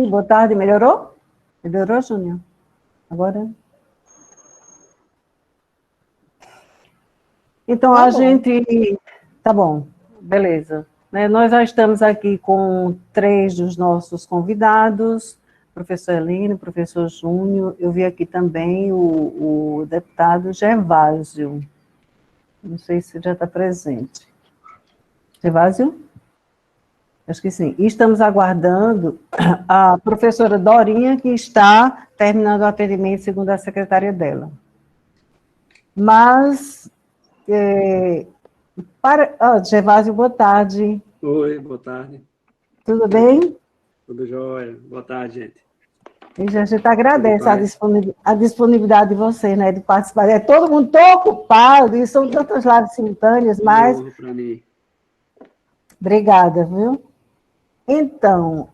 boa tarde, melhorou? Melhorou, Júnior? Agora? Então, Tá a bom. gente... Tá bom, beleza. Né, nós já estamos aqui com 3 dos nossos convidados, professor Heleno, professor Júnior, eu vi aqui também o deputado Gervásio. Não sei se já está presente. Gervásio? Acho que sim. E estamos aguardando a professora Dorinha, que está terminando o atendimento segundo a secretária dela. Mas, Gervásio, boa tarde. Oi, boa tarde. Tudo bem? Tudo jóia. Boa tarde, gente. E a gente agradece a disponibilidade de vocês, né, de participar. Todo mundo tão ocupado, e são tantas lives simultâneas, mas... Para mim. Obrigada, viu? Então,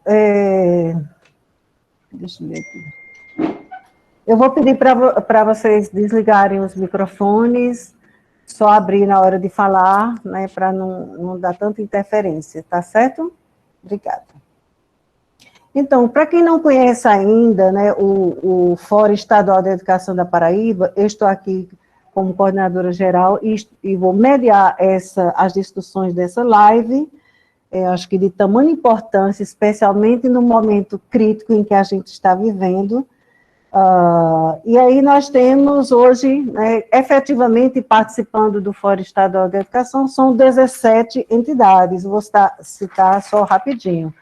deixa eu ver aqui. Eu vou pedir para vocês desligarem os microfones, só abrir na hora de falar, né, para não dar tanta interferência, tá certo? Obrigada. Então, para quem não conhece ainda, né, o Fórum Estadual de Educação da Paraíba, eu estou aqui como coordenadora geral e vou mediar as discussões dessa live, acho que de tamanha importância, especialmente no momento crítico em que a gente está vivendo. E aí nós temos hoje, né, efetivamente participando do Fórum Estadual de Educação, são 17 entidades, vou citar só rapidinho.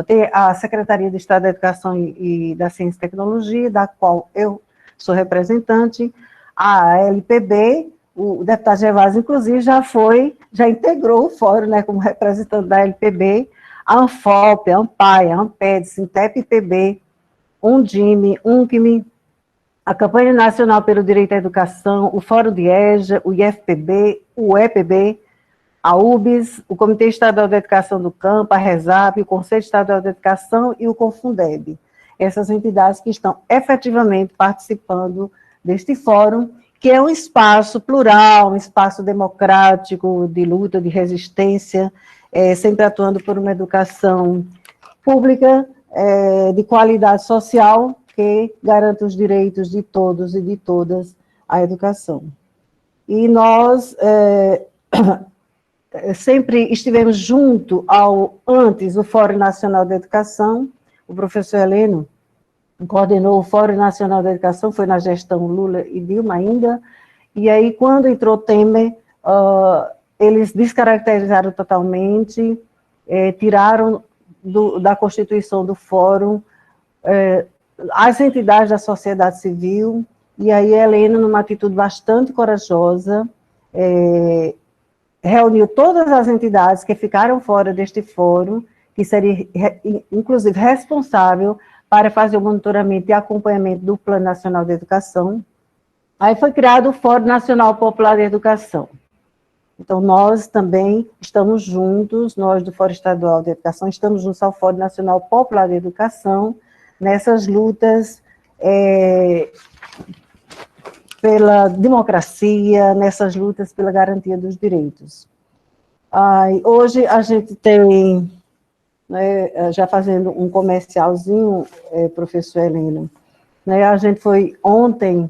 Tem a Secretaria de Estado da Educação e da Ciência e Tecnologia, da qual eu sou representante, a LPB, o deputado Gervásio, inclusive, já integrou o fórum, né, como representante da LPB, a ANFOP, a ANPAE, a ANPED, Sintep-PB, Undime, UNCME, a Campanha Nacional pelo Direito à Educação, o Fórum de EJA, o IFPB, o EPB, a UBS, o Comitê Estadual de Educação do Campo, a RESAP, o Conselho Estadual de Educação e o Confundeb. Essas entidades que estão efetivamente participando deste fórum, que é um espaço plural, um espaço democrático, de luta, de resistência, sempre atuando por uma educação pública, de qualidade social, que garanta os direitos de todos e de todas à educação. E nós... sempre estivemos junto antes do Fórum Nacional da Educação, o professor Heleno coordenou o Fórum Nacional da Educação, foi na gestão Lula e Dilma ainda, e aí quando entrou Temer, eles descaracterizaram totalmente, tiraram da Constituição do Fórum as entidades da sociedade civil, e aí a Helena, numa atitude bastante corajosa, reuniu todas as entidades que ficaram fora deste fórum, que seria, inclusive, responsável para fazer o monitoramento e acompanhamento do Plano Nacional de Educação. Aí foi criado o Fórum Nacional Popular de Educação. Então, nós também estamos juntos, nós do Fórum Estadual de Educação, estamos juntos ao Fórum Nacional Popular de Educação, nessas lutas pela democracia, nessas lutas pela garantia dos direitos. Hoje a gente tem, né, já fazendo um comercialzinho, professor Heleno, né, a gente foi ontem,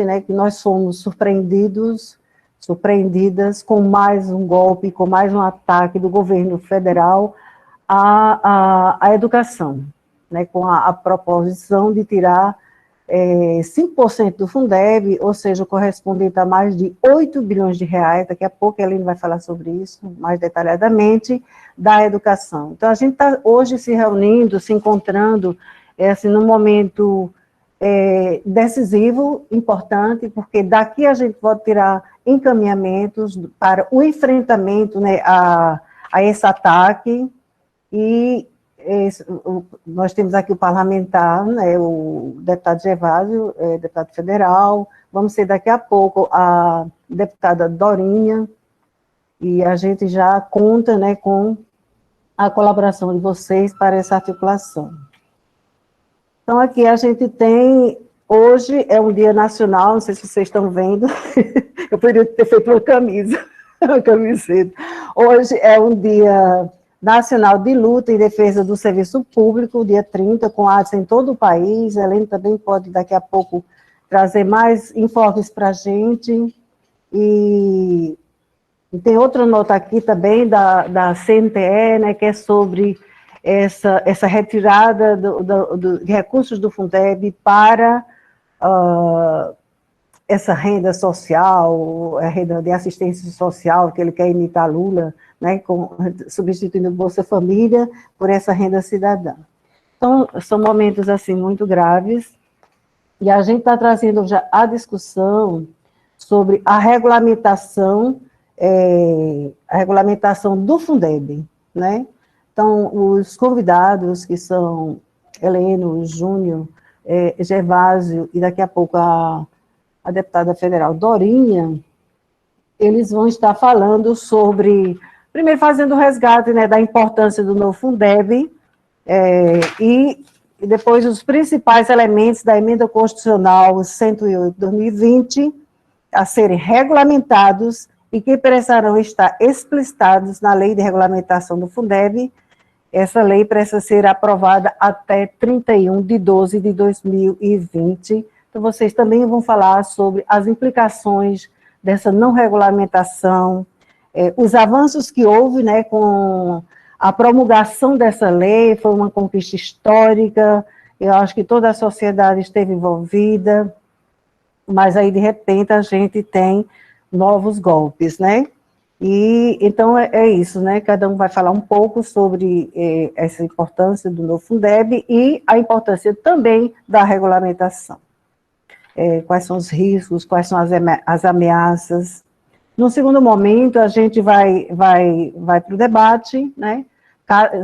né, que nós fomos surpreendidas com mais um golpe, com mais um ataque do governo federal à educação, né, com a proposição de tirar 5% do Fundeb, ou seja, correspondente a mais de 8 bilhões de reais, daqui a pouco a Aline vai falar sobre isso mais detalhadamente, da educação. Então, a gente está hoje se reunindo, se encontrando, assim, num momento decisivo, importante, porque daqui a gente pode tirar encaminhamentos para o enfrentamento, né, a esse ataque, e nós temos aqui o parlamentar, né, o deputado Gervásio, deputado federal, vamos ter daqui a pouco a deputada Dorinha, e a gente já conta, né, com a colaboração de vocês para essa articulação. Então, aqui a gente tem, hoje é um dia nacional, não sei se vocês estão vendo, eu poderia ter feito uma camisa, uma camiseta. Hoje é um dia Nacional de Luta em Defesa do Serviço Público, dia 30, com atos em todo o país. A Helene também pode, daqui a pouco, trazer mais informes para a gente. E tem outra nota aqui também da CNTE, né, que é sobre essa retirada de recursos do Fundeb para essa renda social, a renda de assistência social, que ele quer imitar Lula, né, substituindo Bolsa Família por essa renda cidadã. Então, são momentos, assim, muito graves, e a gente está trazendo já a discussão sobre a regulamentação do Fundeb, né? Então, os convidados, que são Heleno, Júnior, Gervásio, e daqui a pouco a deputada federal Dorinha, eles vão estar falando sobre, primeiro fazendo o resgate, né, da importância do novo Fundeb, e depois os principais elementos da emenda constitucional 108 de 2020 a serem regulamentados e que precisarão estar explicitados na lei de regulamentação do Fundeb. Essa lei precisa ser aprovada até 31 de 12 de 2020. Então, vocês também vão falar sobre as implicações dessa não regulamentação, os avanços que houve, né, com a promulgação dessa lei, foi uma conquista histórica, eu acho que toda a sociedade esteve envolvida, mas aí, de repente, a gente tem novos golpes, né? E, então, é isso, né? Cada um vai falar um pouco sobre essa importância do novo Fundeb e a importância também da regulamentação. Quais são os riscos, quais são as ameaças. No segundo momento, a gente vai para o debate, né?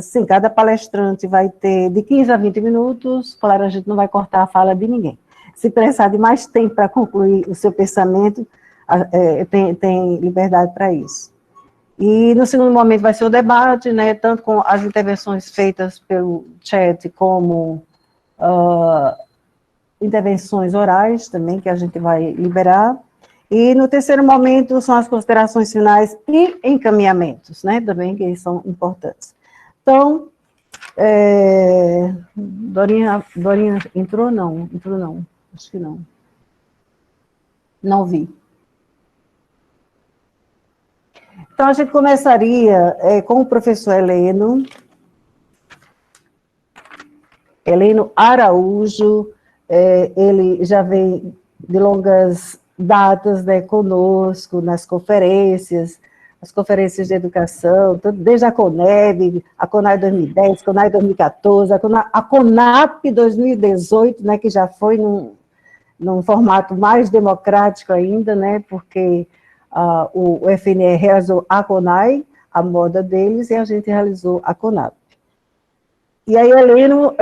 Sim, cada palestrante vai ter de 15 a 20 minutos, claro, a gente não vai cortar a fala de ninguém. Se precisar de mais tempo para concluir o seu pensamento, tem liberdade para isso. E no segundo momento vai ser o debate, né, tanto com as intervenções feitas pelo chat, como intervenções orais também, que a gente vai liberar. E no terceiro momento são as considerações finais e encaminhamentos, né, também, que são importantes. Então, Dorinha entrou? Não, acho que não. Não vi. Então, a gente começaria com o professor Heleno Araújo. Ele já vem de longas datas, né, conosco, nas conferências, as conferências de educação, desde a CONEB, a CONAI 2010, CONAI 2014, a CONAP 2018, né, que já foi num formato mais democrático ainda, né, porque o FNE realizou a CONAI, a moda deles, e a gente realizou a CONAP. E aí, Heleno,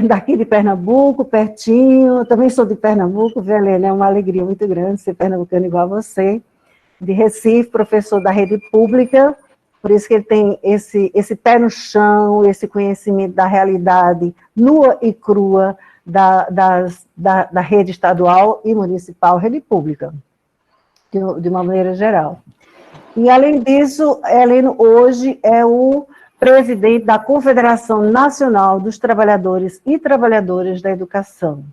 daqui de Pernambuco, pertinho, também sou de Pernambuco, viu, Heleno? É uma alegria muito grande ser pernambucano igual a você. De Recife, professor da rede pública, por isso que ele tem esse pé no chão, esse conhecimento da realidade nua e crua da rede estadual e municipal, rede pública, de uma maneira geral. E, além disso, Heleno hoje é o presidente da Confederação Nacional dos Trabalhadores e Trabalhadoras da Educação,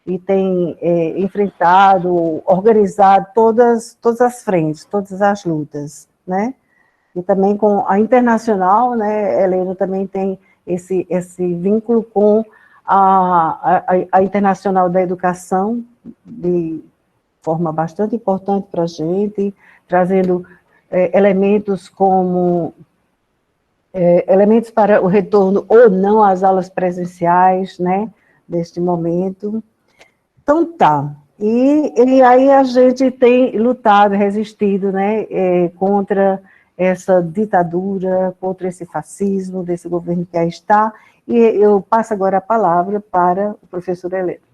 e tem enfrentado, organizado todas as frentes, todas as lutas, né? E também com a internacional, né, Heleno também tem esse vínculo com a Internacional da Educação, de forma bastante importante para a gente, trazendo elementos como elementos para o retorno ou não às aulas presenciais, né, neste momento. Então, tá. E aí a gente tem lutado, resistido, né, contra essa ditadura, contra esse fascismo desse governo que aí está, e eu passo agora a palavra para o professor Heleno.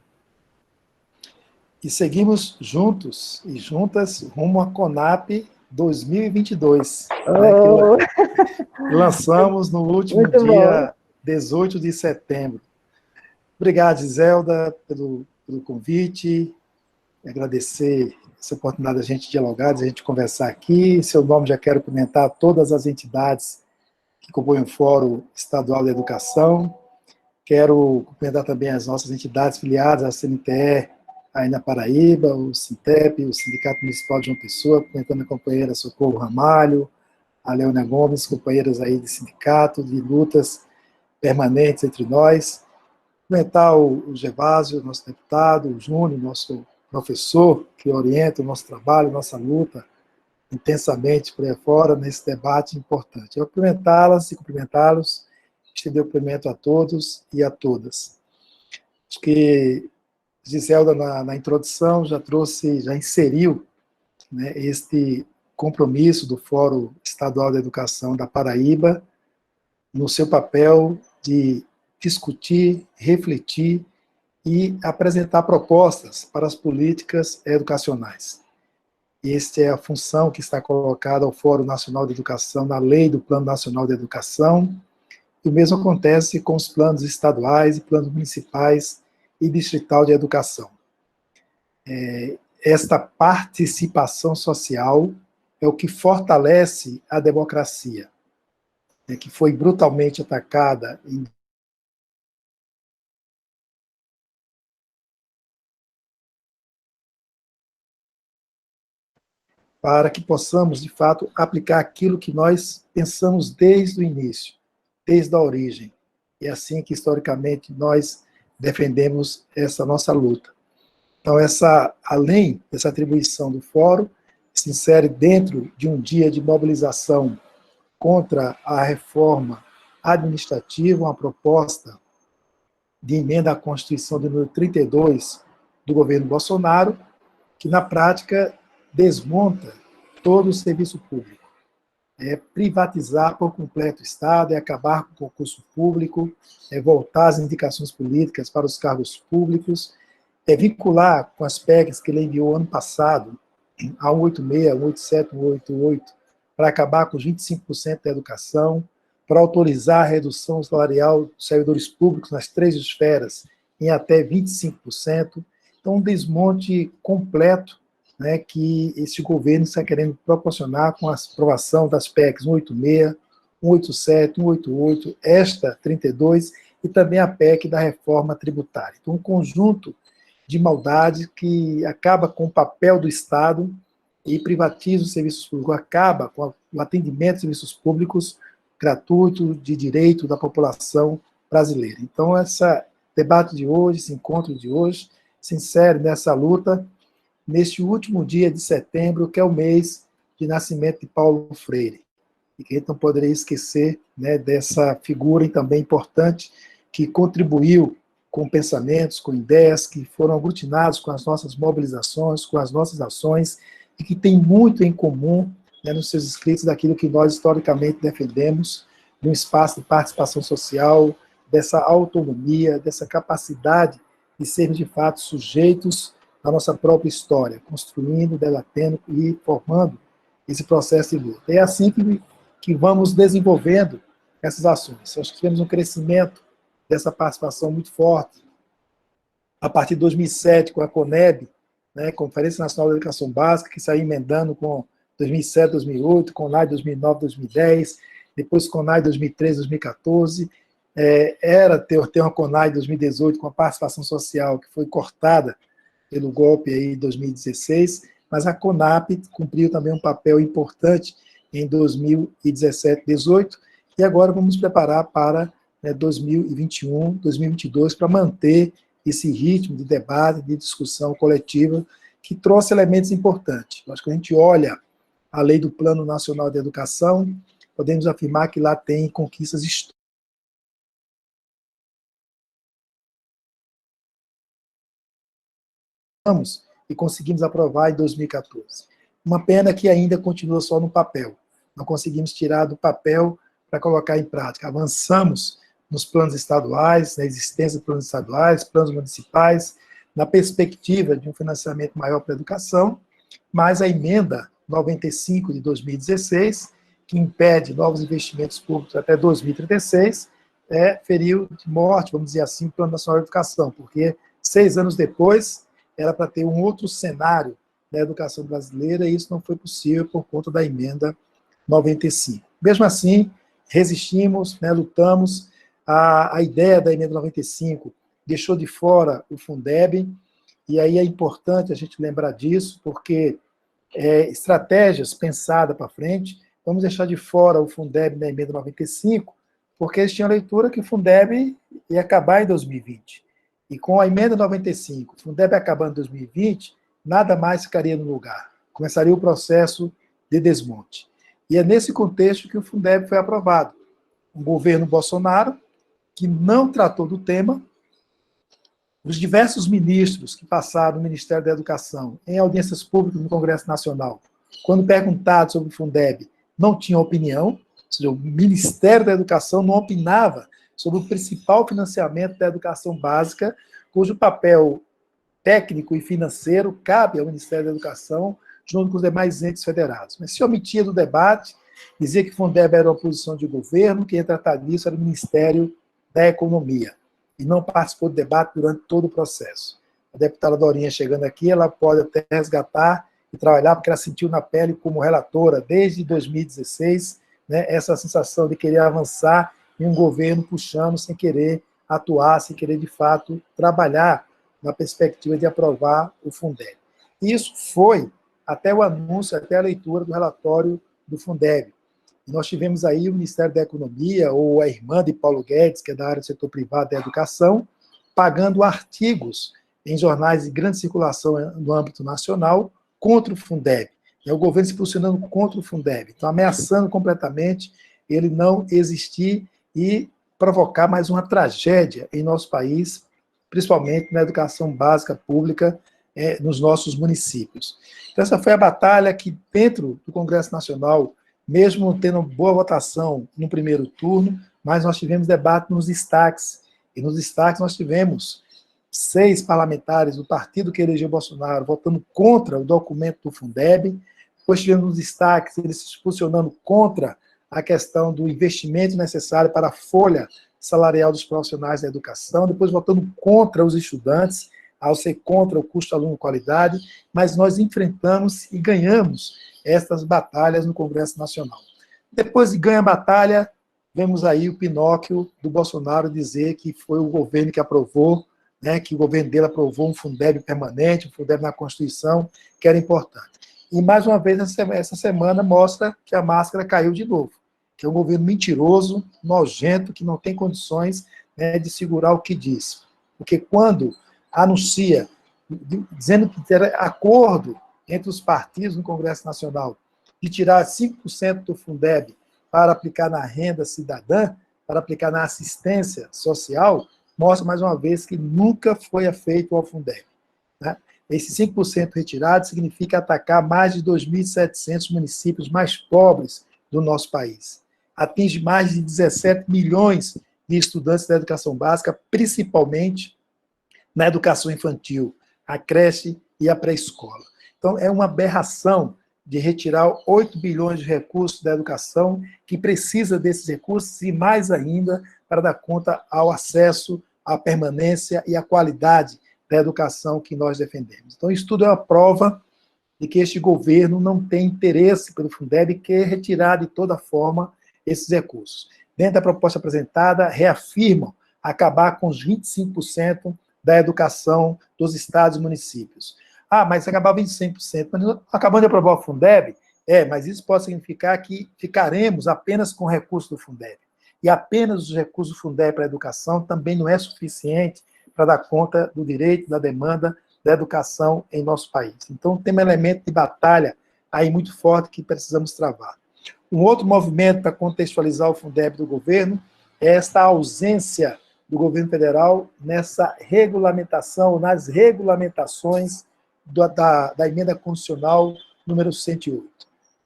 E seguimos juntos e juntas rumo à CONAP 2022, né, que lançamos no último dia 18 de setembro. Obrigado, Giselda, pelo convite, agradecer essa oportunidade da gente dialogar, da gente conversar aqui. Em seu nome, já quero cumprimentar todas as entidades que compõem o Fórum Estadual de Educação. Quero cumprimentar também as nossas entidades filiadas à CNTE, aí na Paraíba, o SINTEP, o Sindicato Municipal de João Pessoa, cumprimentando a companheira Socorro Ramalho, a Leônia Gomes, companheiras aí de sindicato, de lutas permanentes entre nós. Cumprimentar o Gervásio, nosso deputado, o Júnior, nosso professor, que orienta o nosso trabalho, nossa luta, intensamente por aí fora, nesse debate importante. Eu cumprimentá-las e cumprimentá-los, estender o cumprimento a todos e a todas. Acho que Giselda, na introdução, já inseriu, né, este compromisso do Fórum Estadual de Educação da Paraíba no seu papel de discutir, refletir e apresentar propostas para as políticas educacionais. Esta é a função que está colocada ao Fórum Nacional de Educação na Lei do Plano Nacional de Educação, e o mesmo acontece com os planos estaduais e planos municipais e distrital de educação. Esta participação social é o que fortalece a democracia, que foi brutalmente atacada para que possamos, de fato, aplicar aquilo que nós pensamos desde o início, desde a origem. É assim que, historicamente, nós defendemos essa nossa luta. Então, além dessa atribuição do Fórum, se insere dentro de um dia de mobilização contra a reforma administrativa, uma proposta de emenda à Constituição de número 32 do governo Bolsonaro, que, na prática, desmonta todo o serviço público. É privatizar por completo o Estado, é acabar com o concurso público, é voltar as indicações políticas para os cargos públicos, é vincular com as PECs que ele enviou ano passado, a 186, 187, 188, para acabar com os 25% da educação, para autorizar a redução salarial dos servidores públicos nas 3 esferas em até 25%. Então, um desmonte completo, né, que este governo está querendo proporcionar com a aprovação das PECs 186, 187, 188, esta 32, e também a PEC da reforma tributária. Então, um conjunto de maldade que acaba com o papel do Estado e privatiza os serviços públicos, acaba com o atendimento de serviços públicos gratuito, de direito da população brasileira. Então, esse debate de hoje, esse encontro de hoje, se insere nessa luta, neste último dia de setembro, que é o mês de nascimento de Paulo Freire, e que a gente não poderia esquecer, né, dessa figura também importante, que contribuiu com pensamentos, com ideias, que foram aglutinados com as nossas mobilizações, com as nossas ações, e que tem muito em comum, né, nos seus escritos daquilo que nós historicamente defendemos, de um espaço de participação social, dessa autonomia, dessa capacidade de sermos, de fato, sujeitos da nossa própria história, construindo, debatendo e formando esse processo de luta. É assim que vamos desenvolvendo essas ações. Acho que tivemos um crescimento dessa participação muito forte a partir de 2007, com a CONEB, né, Conferência Nacional de Educação Básica, que saiu emendando com 2007, 2008, CONAI 2009, 2010, depois CONAI 2013, 2014, era ter uma CONAI 2018 com a participação social que foi cortada pelo golpe aí de 2016, mas a CONAP cumpriu também um papel importante em 2017, 2018, e agora vamos preparar para 2021, 2022, para manter esse ritmo de debate, de discussão coletiva, que trouxe elementos importantes. Acho que a gente olha a lei do Plano Nacional de Educação, podemos afirmar que lá tem conquistas históricas, e conseguimos aprovar em 2014. Uma pena que ainda continua só no papel. Não conseguimos tirar do papel para colocar em prática. Avançamos nos planos estaduais, na existência de planos estaduais, planos municipais, na perspectiva de um financiamento maior para a educação, mas a emenda 95 de 2016, que impede novos investimentos públicos até 2036, feriu de morte, vamos dizer assim, o Plano Nacional de Educação, porque 6 anos depois era para ter um outro cenário da educação brasileira, e isso não foi possível por conta da emenda 95. Mesmo assim, resistimos, né, lutamos. A ideia da emenda 95 deixou de fora o Fundeb, e aí é importante a gente lembrar disso, porque estratégias pensadas para frente, vamos deixar de fora o Fundeb da emenda 95, porque eles tinham a leitura que o Fundeb ia acabar em 2020. E com a emenda 95, o Fundeb acabando em 2020, nada mais ficaria no lugar. Começaria o processo de desmonte. E é nesse contexto que o Fundeb foi aprovado. Um governo Bolsonaro que não tratou do tema. Os diversos ministros que passaram no Ministério da Educação em audiências públicas no Congresso Nacional, quando perguntados sobre o Fundeb, não tinham opinião, ou seja, o Ministério da Educação não opinava sobre o principal financiamento da educação básica, cujo papel técnico e financeiro cabe ao Ministério da Educação, junto com os demais entes federados. Mas se omitia do debate, dizia que o Fundeb era uma posição de governo, quem ia tratar disso era o Ministério da Economia, e não participou do debate durante todo o processo. A deputada Dorinha chegando aqui, ela pode até resgatar e trabalhar, porque ela sentiu na pele como relatora, desde 2016, né, essa sensação de querer avançar em um governo puxando, sem querer atuar, sem querer, de fato, trabalhar na perspectiva de aprovar o Fundeb. Isso foi até o anúncio, até a leitura do relatório do Fundeb. Nós tivemos aí o Ministério da Economia, ou a irmã de Paulo Guedes, que é da área do setor privado da educação, pagando artigos em jornais de grande circulação no âmbito nacional contra o Fundeb. É o governo se posicionando contra o Fundeb, então ameaçando completamente ele não existir e provocar mais uma tragédia em nosso país, principalmente na educação básica pública nos nossos municípios. Então essa foi a batalha que, dentro do Congresso Nacional, mesmo tendo boa votação no primeiro turno, mas nós tivemos debate nos destaques, e nos destaques nós tivemos 6 parlamentares do partido que elegeu Bolsonaro votando contra o documento do Fundeb, depois tivemos nos destaques eles se posicionando contra a questão do investimento necessário para a folha salarial dos profissionais da educação, depois votando contra os estudantes, ao ser contra o custo aluno-qualidade, mas nós enfrentamos e ganhamos estas batalhas no Congresso Nacional. Depois de ganhar a batalha, vemos aí o Pinóquio do Bolsonaro dizer que foi o governo que aprovou, né, que o governo dele aprovou um Fundeb permanente, um Fundeb na Constituição, que era importante. E, mais uma vez, essa semana mostra que a máscara caiu de novo, que é um governo mentiroso, nojento, que não tem condições, né, de segurar o que diz. Porque quando anuncia, dizendo que terá acordo entre os partidos no Congresso Nacional de tirar 5% do Fundeb para aplicar na renda cidadã, para aplicar na assistência social, mostra mais uma vez que nunca foi feito ao Fundeb. Né? Esse 5% retirado significa atacar mais de 2.700 municípios mais pobres do nosso país. Atinge mais de 17 milhões de estudantes da educação básica, principalmente na educação infantil, a creche e a pré-escola. Então, é uma aberração de retirar 8 bilhões de recursos da educação, que precisa desses recursos, e mais ainda, para dar conta ao acesso, à permanência e à qualidade da educação que nós defendemos. Então, isso tudo é uma prova de que este governo não tem interesse pelo Fundeb e quer retirar de toda forma esses recursos. Dentro da proposta apresentada, reafirmam acabar com os 25% da educação dos estados e municípios. Ah, mas acabava em 100%, mas acabando de aprovar o Fundeb, mas isso pode significar que ficaremos apenas com recursos do Fundeb. E apenas os recursos do Fundeb para a educação também não é suficiente para dar conta do direito, da demanda da educação em nosso país. Então, tem um elemento de batalha aí muito forte que precisamos travar. Um outro movimento para contextualizar o Fundeb do governo é esta ausência do governo federal nessa regulamentação, nas regulamentações da emenda constitucional número 108.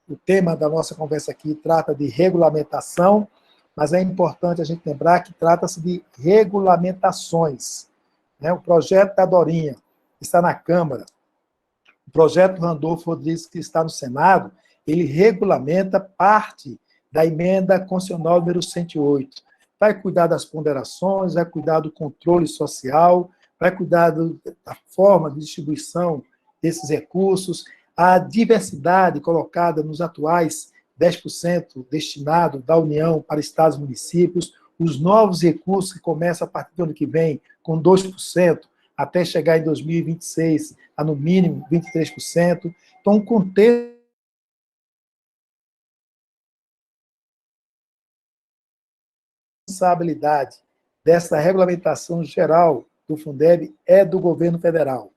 O tema da nossa conversa aqui trata de regulamentação, mas é importante a gente lembrar que trata-se de regulamentações. Né? O projeto da Dorinha está na Câmara, o projeto do Randolfo Rodrigues, que está no Senado, ele regulamenta parte da emenda constitucional número 108. Vai cuidar das ponderações, vai cuidar do controle social, vai cuidar da forma de distribuição desses recursos, a diversidade colocada nos atuais 10% destinado da União para estados e municípios, os novos recursos que começam a partir do ano que vem com 2%, até chegar em 2026 a, no mínimo, 23%. Então, um contexto de responsabilidade dessa regulamentação geral do Fundeb é do governo federal.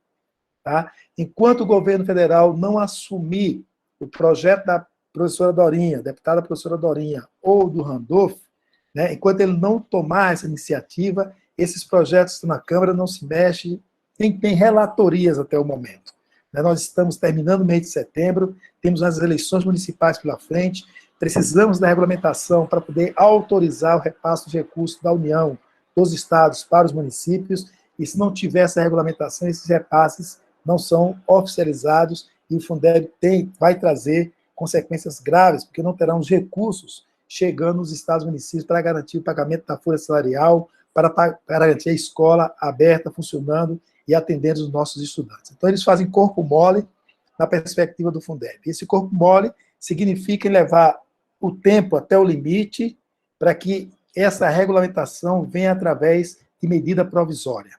Tá? Enquanto o governo federal não assumir o projeto da professora Dorinha, deputada professora Dorinha, ou do Randolph, né, enquanto ele não tomar essa iniciativa, esses projetos que estão na Câmara não se mexem, tem relatorias até o momento. Nós estamos terminando o mês de setembro, temos as eleições municipais pela frente, precisamos da regulamentação para poder autorizar o repasse de recursos da União, dos estados para os municípios, e se não tiver essa regulamentação, esses repasses não são oficializados, e o Fundeb vai trazer consequências graves, porque não terão os recursos chegando nos estados e municípios para garantir o pagamento da folha salarial, para garantir a escola aberta, funcionando e atendendo os nossos estudantes. Então, eles fazem corpo mole na perspectiva do Fundeb. Esse corpo mole significa levar o tempo até o limite para que essa regulamentação venha através de medida provisória.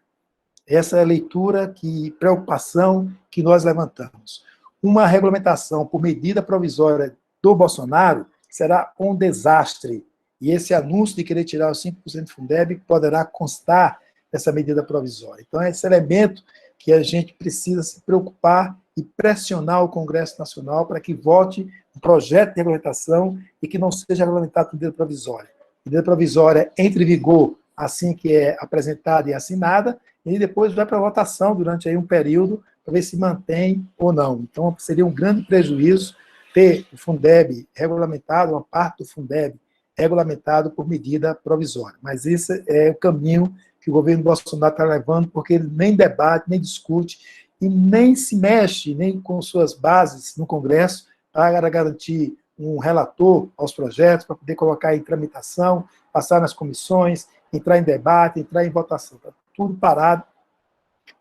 Essa é a leitura, preocupação que nós levantamos. Uma regulamentação por medida provisória do Bolsonaro será um desastre. E esse anúncio de querer tirar os 5% do Fundeb poderá constar dessa medida provisória. Então, é esse elemento que a gente precisa se preocupar e pressionar o Congresso Nacional para que vote um projeto de regulamentação e que não seja regulamentado por medida provisória. Medida provisória entre em vigor assim que é apresentada e assinada, e depois vai para a votação durante aí um período para ver se mantém ou não. Então, seria um grande prejuízo ter o Fundeb regulamentado, uma parte do Fundeb regulamentado por medida provisória. Mas esse é o caminho que o governo Bolsonaro está levando, porque ele nem debate, nem discute, e nem se mexe, nem com suas bases no Congresso, para garantir um relator aos projetos, para poder colocar em tramitação, passar nas comissões, entrar em debate, entrar em votação. Está tudo parado,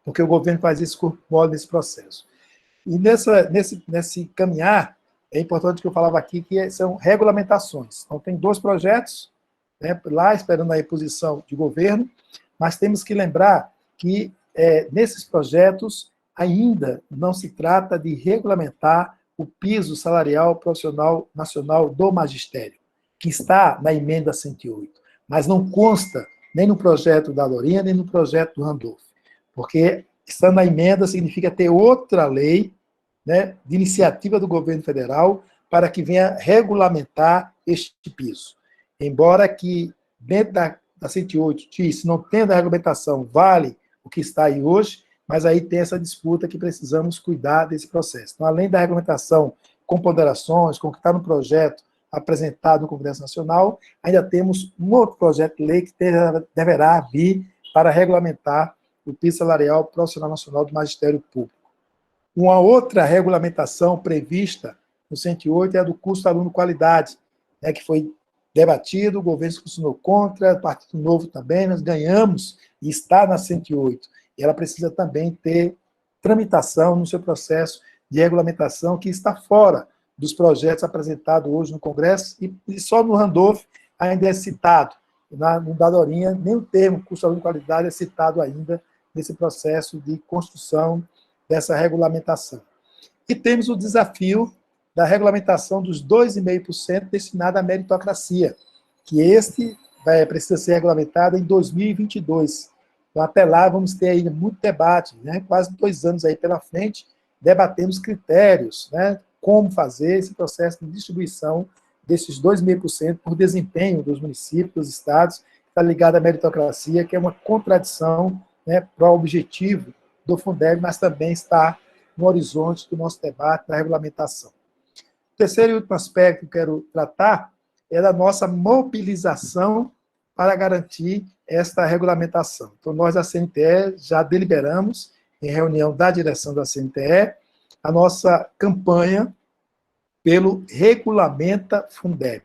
porque o governo faz esse corpo mole nesse processo. E nesse caminhar, é importante que eu falava aqui que são regulamentações. Então, tem 2 projetos, né, lá esperando a reposição de governo, mas temos que lembrar que nesses projetos ainda não se trata de regulamentar o piso salarial profissional nacional do magistério, que está na emenda 108, mas não consta nem no projeto da Dorinha, nem no projeto do Randolph, porque estando na emenda significa ter outra lei, né, de iniciativa do governo federal para que venha regulamentar este piso. Embora que dentro da 108 diz, se não tendo a regulamentação, vale o que está aí hoje, mas aí tem essa disputa que precisamos cuidar desse processo. Então, além da regulamentação com ponderações, com o que está no projeto apresentado no Congresso Nacional, ainda temos um outro projeto de lei que deverá vir para regulamentar o piso salarial profissional nacional do magistério público. Uma outra regulamentação prevista no 108 é a do custo aluno-qualidade, né, que foi debatido, o governo se posicionou contra, o Partido Novo também, nós ganhamos e está na 108. E ela precisa também ter tramitação no seu processo de regulamentação, que está fora dos projetos apresentados hoje no Congresso, e só no Randolph ainda é citado. No da Dorinha, nem o termo custo aluno-qualidade é citado ainda nesse processo de construção dessa regulamentação. E temos o desafio da regulamentação dos 2,5% destinado à meritocracia, que precisa ser regulamentado em 2022. Então, até lá, vamos ter ainda muito debate, né? Quase 2 anos aí pela frente, debatemos critérios, né? Como fazer esse processo de distribuição desses 2,5% por desempenho dos municípios, dos estados, que está ligado à meritocracia, que é uma contradição, né, para o objetivo do Fundeb, mas também está no horizonte do nosso debate da regulamentação. O terceiro e último aspecto que eu quero tratar é da nossa mobilização para garantir esta regulamentação. Então, nós da CNTE já deliberamos, em reunião da direção da CNTE, a nossa campanha pelo Regulamenta Fundeb.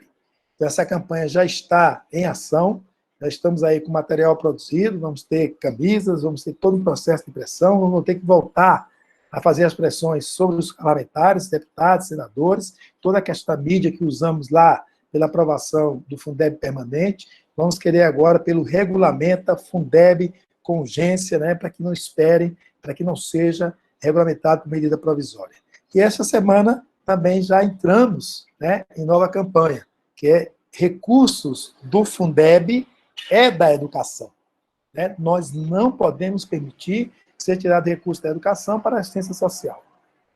Então, essa campanha já está em ação, já estamos aí com material produzido, vamos ter camisas, vamos ter todo um processo de impressão, vamos ter que voltar a fazer as pressões sobre os parlamentares, deputados, senadores, toda a questão da mídia que usamos lá pela aprovação do Fundeb permanente, vamos querer agora pelo regulamento Fundeb com urgência, né, para que não esperem, para que não seja regulamentado por medida provisória. E esta semana também já entramos, né, em nova campanha, que é recursos do Fundeb é da educação. Né? Nós não podemos permitir ser tirado recurso da educação para a assistência social.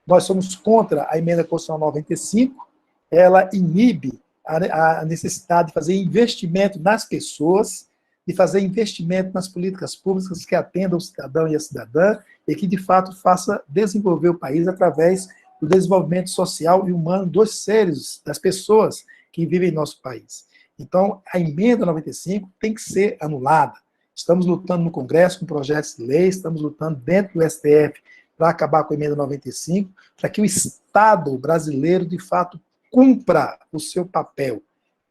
Nós somos contra a emenda constitucional 95, ela inibe a necessidade de fazer investimento nas pessoas, de fazer investimento nas políticas públicas que atendam o cidadão e a cidadã e que, de fato, faça desenvolver o país através do desenvolvimento social e humano dos seres, das pessoas que vivem em nosso país. Então, a emenda 95 tem que ser anulada. Estamos lutando no Congresso com projetos de lei, estamos lutando dentro do STF para acabar com a emenda 95, para que o Estado brasileiro, de fato, cumpra o seu papel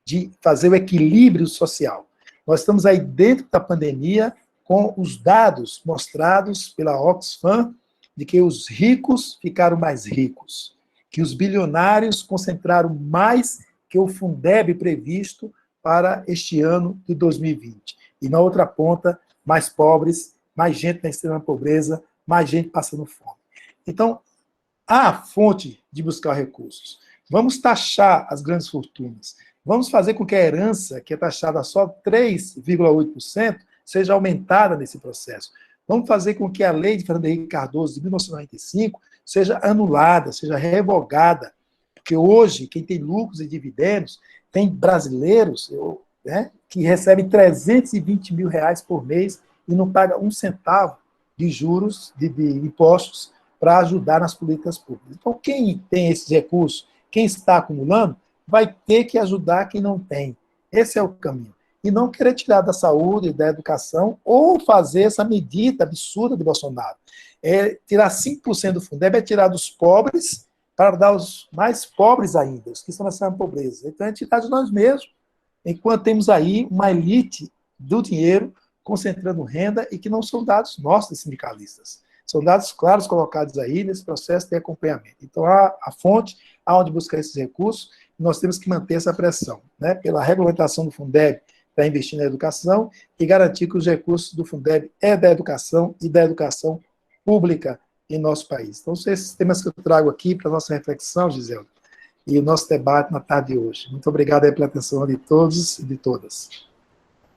de fazer o equilíbrio social. Nós estamos aí dentro da pandemia com os dados mostrados pela Oxfam de que os ricos ficaram mais ricos, que os bilionários concentraram mais que o Fundeb previsto para este ano de 2020. E na outra ponta, mais pobres, mais gente na extrema pobreza, mais gente passando fome. Então, há fonte de buscar recursos. Vamos taxar as grandes fortunas. Vamos fazer com que a herança, que é taxada só 3,8%, seja aumentada nesse processo. Vamos fazer com que a lei de Fernando Henrique Cardoso, de 1995, seja anulada, seja revogada. Porque hoje, quem tem lucros e dividendos, tem brasileiros, né, que recebem 320 mil reais por mês e não pagam um centavo de juros, de impostos, para ajudar nas políticas públicas. Então, quem tem esses recursos, quem está acumulando, vai ter que ajudar quem não tem. Esse é o caminho. E não querer tirar da saúde, da educação, ou fazer essa medida absurda de Bolsonaro. É tirar 5% do Fundeb, é tirar dos pobres para dar aos mais pobres ainda, os que estão nessa pobreza. Então, é tirar de nós mesmos, enquanto temos aí uma elite do dinheiro concentrando renda e que não são dados nossos, sindicalistas. São dados claros colocados aí nesse processo de acompanhamento. Então, há a fonte, há onde buscar esses recursos, e nós temos que manter essa pressão, né, pela regulamentação do Fundeb para investir na educação e garantir que os recursos do Fundeb é da educação e da educação pública em nosso país. Então, são esses temas que eu trago aqui para a nossa reflexão, Giselda, e o nosso debate na tarde de hoje. Muito obrigado aí pela atenção de todos e de todas.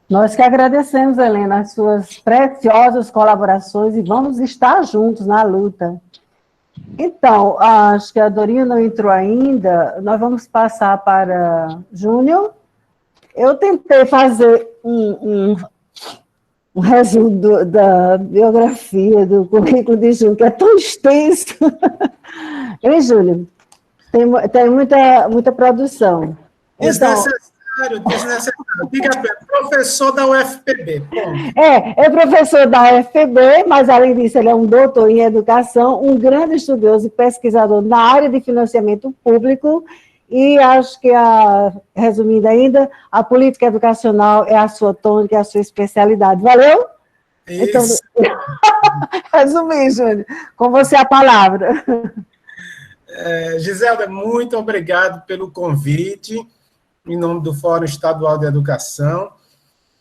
Nós que agradecemos, Helena, as suas preciosas colaborações e vamos estar juntos na luta. Então, acho que a Dorinha não entrou ainda, nós vamos passar para Júnior. Eu tentei fazer um resumo da biografia, do currículo de Júnior, que é tão extenso. Hein, Júnior? Tem muita produção. Desnecessário. Diga bem, professor da UFPB. É professor da UFPB, mas, além disso, ele é um doutor em educação, um grande estudioso e pesquisador na área de financiamento público, e acho que, resumindo ainda, a política educacional é a sua tônica, é a sua especialidade. Valeu? Isso. Então, resumir, Júnior, com você a palavra. Giselda, muito obrigado pelo convite, em nome do Fórum Estadual de Educação,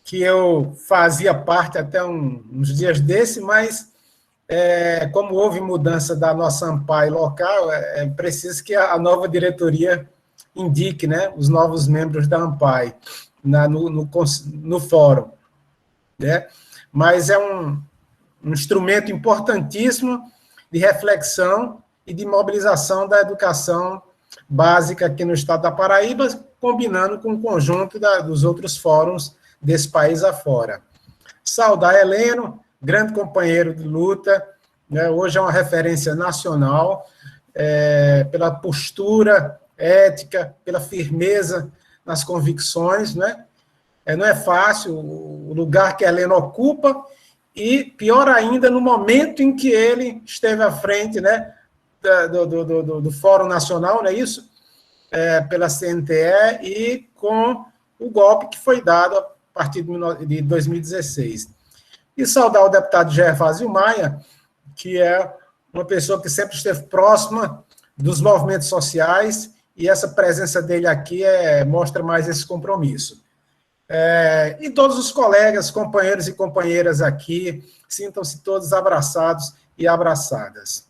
que eu fazia parte até uns dias desse, mas como houve mudança da nossa ANPAI local, é preciso que a nova diretoria indique, né, os novos membros da ANPAI no fórum. Né? Mas é um instrumento importantíssimo de reflexão e de mobilização da educação básica aqui no estado da Paraíba, combinando com o conjunto dos outros fóruns desse país afora. Saudar Heleno, grande companheiro de luta, né, hoje é uma referência nacional, pela postura ética, pela firmeza nas convicções, né? Não é fácil o lugar que Heleno ocupa, e pior ainda no momento em que ele esteve à frente, né, do Fórum Nacional, não é isso? Pela CNTE, e com o golpe que foi dado a partir de 2016. E saudar o deputado Gervásio Maia, que é uma pessoa que sempre esteve próxima dos movimentos sociais, e essa presença dele aqui mostra mais esse compromisso. E todos os colegas, companheiros e companheiras aqui, sintam-se todos abraçados e abraçadas.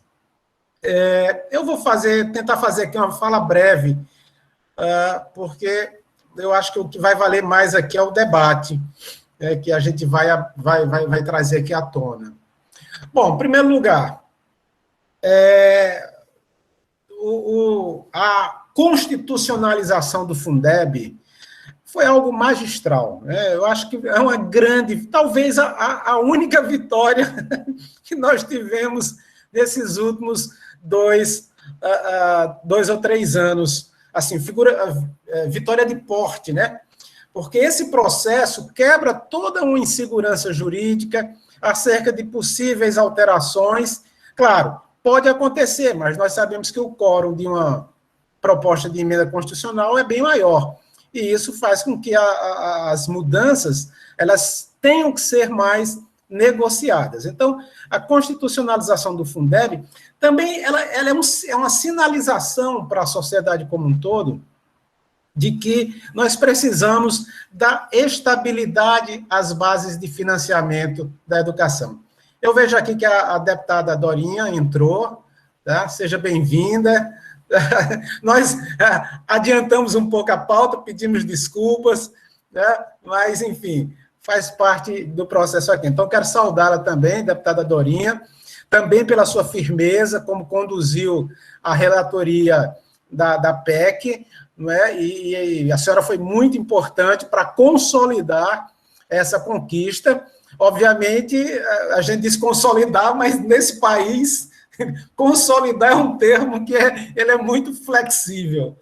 Eu vou tentar fazer aqui uma fala breve, porque eu acho que o que vai valer mais aqui é o debate, que a gente vai trazer aqui à tona. Bom, em primeiro lugar, a constitucionalização do Fundeb foi algo magistral. Eu acho que é uma grande, talvez a única vitória que nós tivemos nesses últimos 2 ou 3 anos. Assim, vitória de porte, né? Porque esse processo quebra toda uma insegurança jurídica acerca de possíveis alterações. Claro, pode acontecer, mas nós sabemos que o quórum de uma proposta de emenda constitucional é bem maior. E isso faz com que as mudanças elas tenham que ser mais negociadas. Então, a constitucionalização do Fundeb também ela é uma sinalização para a sociedade como um todo de que nós precisamos da estabilidade às bases de financiamento da educação. Eu vejo aqui que a deputada Dorinha entrou, tá? Seja bem-vinda. Nós adiantamos um pouco a pauta, pedimos desculpas, né? Mas, enfim, faz parte do processo aqui. Então, quero saudá-la também, deputada Dorinha, também pela sua firmeza, como conduziu a relatoria da PEC, não é? E a senhora foi muito importante para consolidar essa conquista. Obviamente, a gente diz consolidar, mas nesse país... Consolidar é um termo que ele é muito flexível.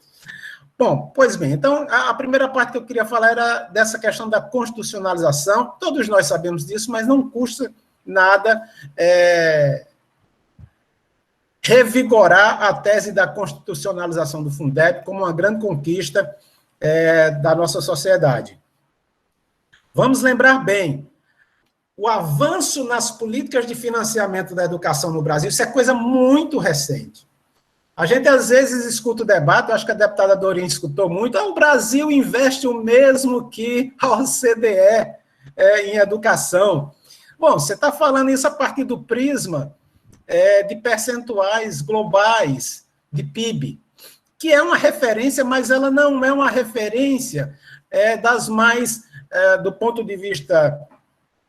Bom, pois bem, então, a primeira parte que eu queria falar era dessa questão da constitucionalização. Todos nós sabemos disso, mas não custa nada revigorar a tese da constitucionalização do Fundeb como uma grande conquista da nossa sociedade. Vamos lembrar bem, o avanço nas políticas de financiamento da educação no Brasil, isso é coisa muito recente. A gente, às vezes, escuta o debate, acho que a deputada Dorinha escutou muito, o Brasil investe o mesmo que a OCDE em educação. Bom, você está falando isso a partir do prisma de percentuais globais de PIB, que é uma referência, mas ela não é uma referência das mais, do ponto de vista...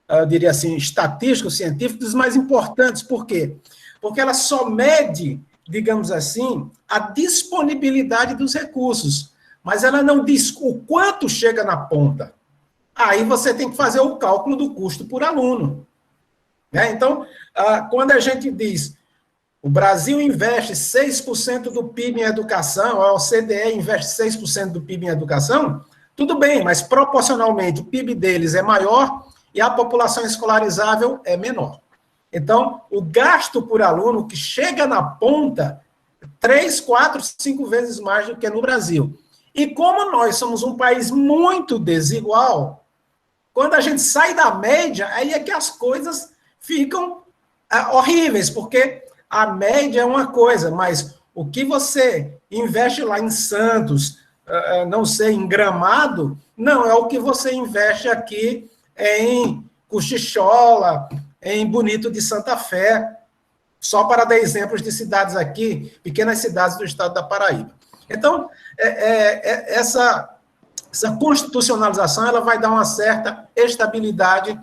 eu diria assim, estatísticos, científicos, dos mais importantes. Por quê? Porque ela só mede, digamos assim, a disponibilidade dos recursos, mas ela não diz o quanto chega na ponta. Aí você tem que fazer o cálculo do custo por aluno. Né? Então, quando a gente diz o Brasil investe 6% do PIB em educação, a OCDE investe 6% do PIB em educação, tudo bem, mas proporcionalmente o PIB deles é maior e a população escolarizável é menor. Então, o gasto por aluno que chega na ponta, 3, 4, 5 vezes mais do que no Brasil. E como nós somos um país muito desigual, quando a gente sai da média, aí é que as coisas ficam horríveis, porque a média é uma coisa, mas o que você investe lá em Santos, não sei, em Gramado, não é o que você investe aqui em Cochichola, em Bonito de Santa Fé, só para dar exemplos de cidades aqui, pequenas cidades do estado da Paraíba. Então, essa constitucionalização ela vai dar uma certa estabilidade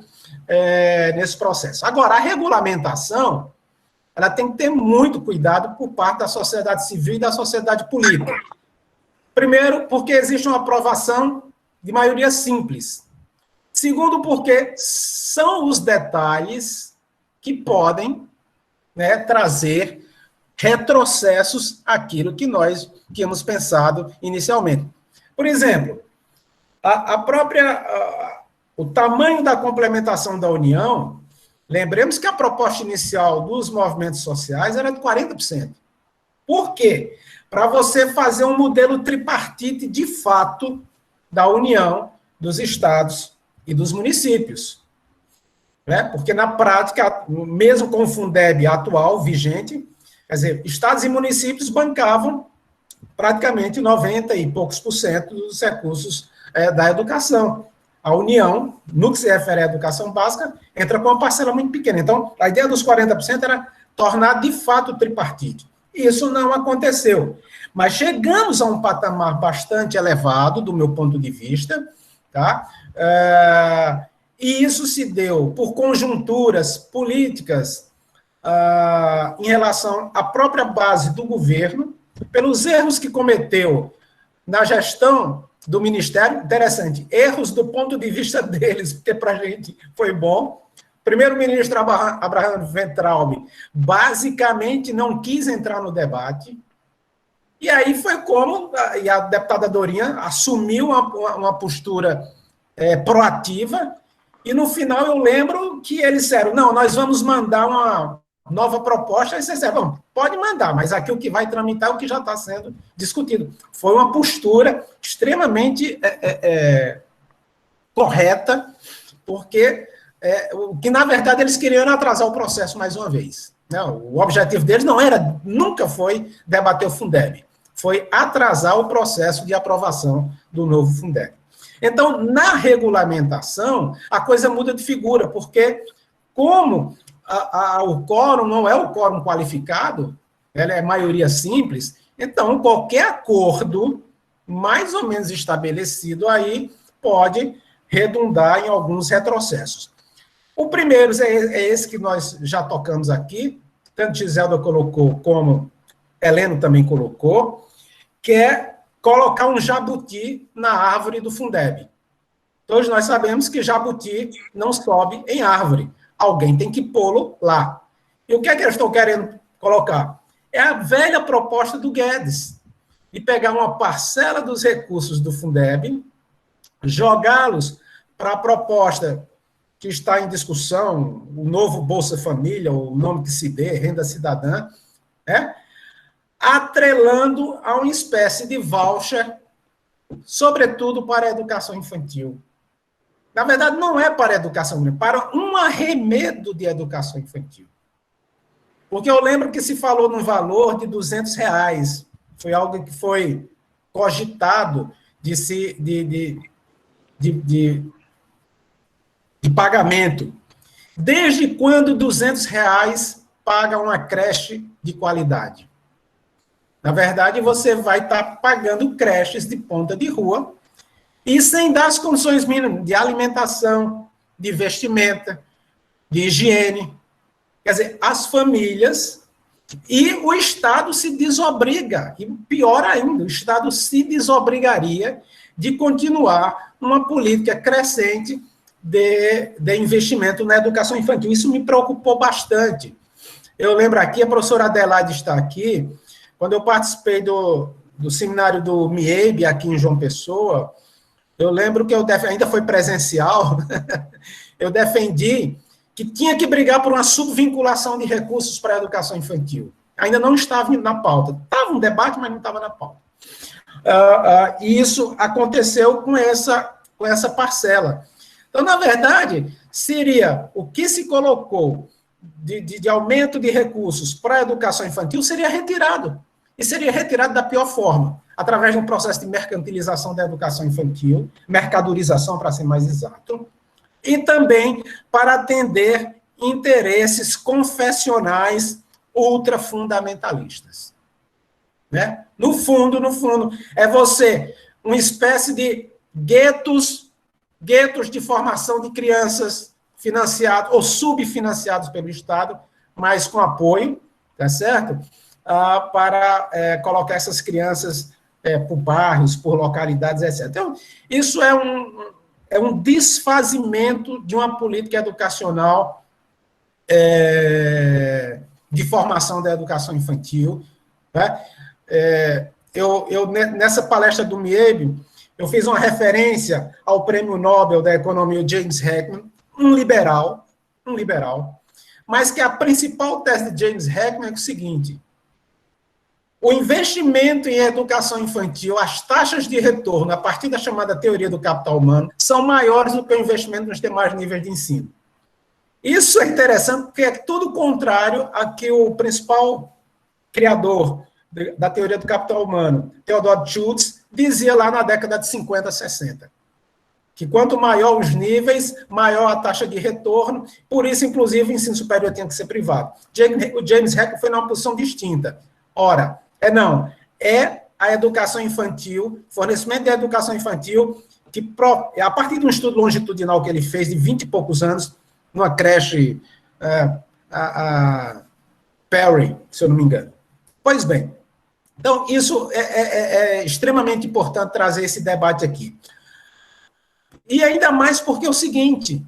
nesse processo. Agora, a regulamentação ela tem que ter muito cuidado por parte da sociedade civil e da sociedade política. Primeiro, porque existe uma aprovação de maioria simples. Segundo, porque são os detalhes que podem, né, trazer retrocessos àquilo que nós tínhamos pensado inicialmente. Por exemplo, o tamanho da complementação da União, lembremos que a proposta inicial dos movimentos sociais era de 40%. Por quê? Para você fazer um modelo tripartite de fato da União, dos estados e dos municípios. né? Porque, na prática, mesmo com o Fundeb atual, vigente, quer dizer, estados e municípios bancavam praticamente 90 e poucos por cento dos recursos da educação. A União, no que se refere à educação básica, entra com uma parcela muito pequena. Então, a ideia dos 40% era tornar, de fato, o tripartite. Isso não aconteceu. Mas chegamos a um patamar bastante elevado, do meu ponto de vista, tá? E isso se deu por conjunturas políticas em relação à própria base do governo, pelos erros que cometeu na gestão do Ministério. Interessante, erros do ponto de vista deles, porque para a gente foi bom. Primeiro-ministro Abraham Weintraub basicamente não quis entrar no debate, e aí foi como e a deputada Dorinha assumiu uma postura proativa, e no final eu lembro que eles disseram, não, nós vamos mandar uma nova proposta, e vocês disseram, bom, pode mandar, mas aqui o que vai tramitar é o que já está sendo discutido. Foi uma postura extremamente correta, porque o que, na verdade, eles queriam era atrasar o processo mais uma vez. Não, o objetivo deles nunca foi debater o Fundeb, foi atrasar o processo de aprovação do novo Fundeb. Então, na regulamentação, a coisa muda de figura, porque como o quórum não é o quórum qualificado, ela é maioria simples, então qualquer acordo mais ou menos estabelecido aí pode redundar em alguns retrocessos. O primeiro é esse que nós já tocamos aqui, tanto Giselda colocou como Heleno também colocou, que é colocar um jabuti na árvore do Fundeb. Todos nós sabemos que jabuti não sobe em árvore. Alguém tem que pô-lo lá. E o que é que eles estão querendo colocar? É a velha proposta do Guedes, de pegar uma parcela dos recursos do Fundeb, jogá-los para a proposta que está em discussão, o novo Bolsa Família, o nome que se dê, Renda Cidadã, atrelando a uma espécie de voucher, sobretudo para a educação infantil. Na verdade, não é para a educação infantil, para um arremedo de educação infantil. Porque eu lembro que se falou num valor de R$200, foi algo que foi cogitado de pagamento. Desde quando R$200 paga uma creche de qualidade? Na verdade, você vai estar pagando creches de ponta de rua e sem dar as condições mínimas de alimentação, de vestimenta, de higiene. Quer dizer, as famílias e o Estado se desobriga, e pior ainda, o Estado se desobrigaria de continuar uma política crescente de investimento na educação infantil. Isso me preocupou bastante. Eu lembro aqui, a professora Adelaide está aqui, quando eu participei do seminário do MIEB aqui em João Pessoa, eu lembro que ainda foi presencial, eu defendi que tinha que brigar por uma subvinculação de recursos para a educação infantil. Ainda não estava na pauta. Estava um debate, mas não estava na pauta. E isso aconteceu com essa parcela. Então, na verdade, seria o que se colocou de aumento de recursos para a educação infantil seria retirado. E seria retirado da pior forma, através de um processo de mercantilização da educação infantil, mercadorização, para ser mais exato, e também para atender interesses confessionais ultrafundamentalistas. Né? No fundo, é você, uma espécie de guetos de formação de crianças financiados ou subfinanciados pelo Estado, mas com apoio, tá certo? Para colocar essas crianças por bairros, por localidades, etc. Então, isso é um desfazimento de uma política educacional de formação da educação infantil. Né? Nessa palestra do MIEB, eu fiz uma referência ao Prêmio Nobel da Economia, James Heckman, um liberal, mas que a principal tese de James Heckman é o seguinte: o investimento em educação infantil, as taxas de retorno, a partir da chamada teoria do capital humano, são maiores do que o investimento nos demais níveis de ensino. Isso é interessante porque é tudo contrário a que o principal criador da teoria do capital humano, Theodor Schultz, dizia lá na década de 50, 60. Que quanto maior os níveis, maior a taxa de retorno, por isso, inclusive, o ensino superior tem que ser privado. O James Heck foi numa posição distinta. Ora, é a educação infantil, fornecimento da educação infantil, que a partir de um estudo longitudinal que ele fez de 20 e poucos anos, numa creche a Perry, se eu não me engano. Pois bem, então isso é extremamente importante trazer esse debate aqui. E ainda mais porque é o seguinte,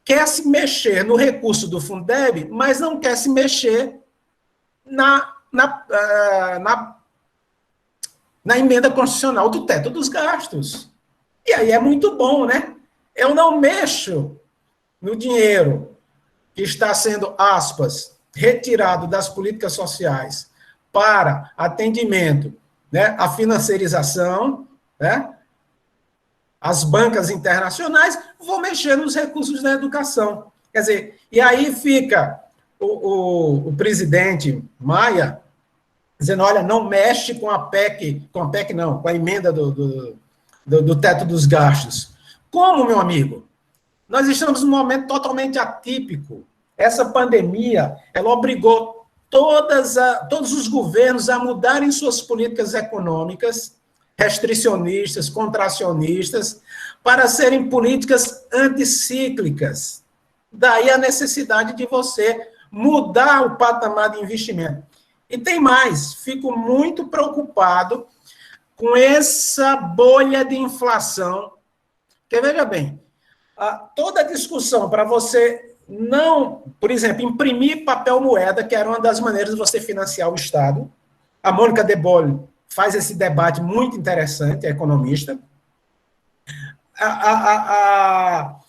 quer se mexer no recurso do Fundeb, mas não quer se mexer na emenda constitucional do teto dos gastos. E aí é muito bom, né? Eu não mexo no dinheiro que está sendo, aspas, retirado das políticas sociais para atendimento, né, a financiarização, né, as bancas internacionais, vou mexer nos recursos da educação. Quer dizer, e aí fica o presidente Maia dizendo, olha, não mexe com a PEC não, com a emenda do teto dos gastos. Como, meu amigo? Nós estamos num momento totalmente atípico. Essa pandemia, ela obrigou todos os governos a mudarem suas políticas econômicas, restricionistas, contracionistas, para serem políticas anticíclicas. Daí a necessidade de você mudar o patamar de investimento. E tem mais, fico muito preocupado com essa bolha de inflação, porque, veja bem, toda a discussão para você não, por exemplo, imprimir papel moeda, que era uma das maneiras de você financiar o Estado. A Mônica de Bolle faz esse debate muito interessante, é economista.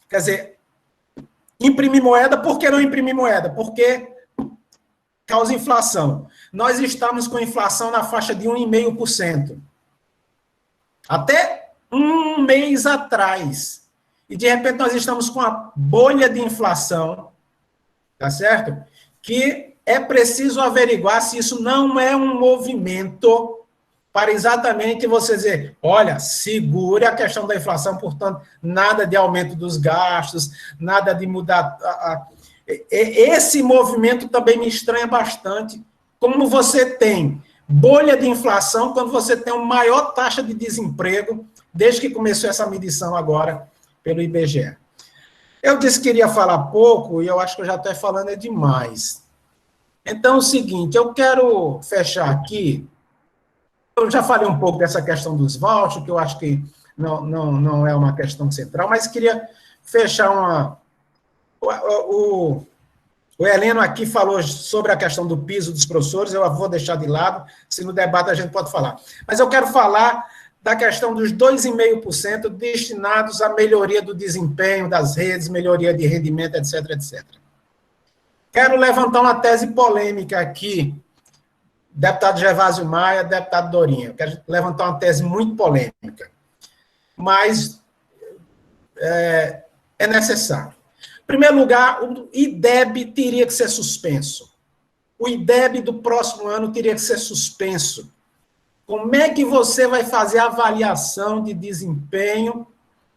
Quer dizer, imprimir moeda, por que não imprimir moeda? Porque causa inflação. Nós estamos com inflação na faixa de 1,5%. Até um mês atrás. E, de repente, nós estamos com a bolha de inflação, tá certo? Que é preciso averiguar se isso não é um movimento para exatamente você dizer, olha, segure a questão da inflação, portanto, nada de aumento dos gastos, nada de mudar. Esse movimento também me estranha bastante, como você tem bolha de inflação quando você tem uma maior taxa de desemprego desde que começou essa medição agora pelo IBGE. Eu disse que queria falar pouco e eu acho que eu já estou falando demais. Então, é o seguinte, eu quero fechar aqui. Eu já falei um pouco dessa questão dos vouchers, que eu acho que não é uma questão central, mas queria fechar O Heleno aqui falou sobre a questão do piso dos professores, eu vou deixar de lado, se no debate a gente pode falar. Mas eu quero falar da questão dos 2,5% destinados à melhoria do desempenho das redes, melhoria de rendimento, etc, etc. Quero levantar uma tese polêmica aqui, deputado Gervásio Maia, deputado Dorinha. Quero levantar uma tese muito polêmica, mas é necessário. Em primeiro lugar, o IDEB teria que ser suspenso. O IDEB do próximo ano teria que ser suspenso. Como é que você vai fazer a avaliação de desempenho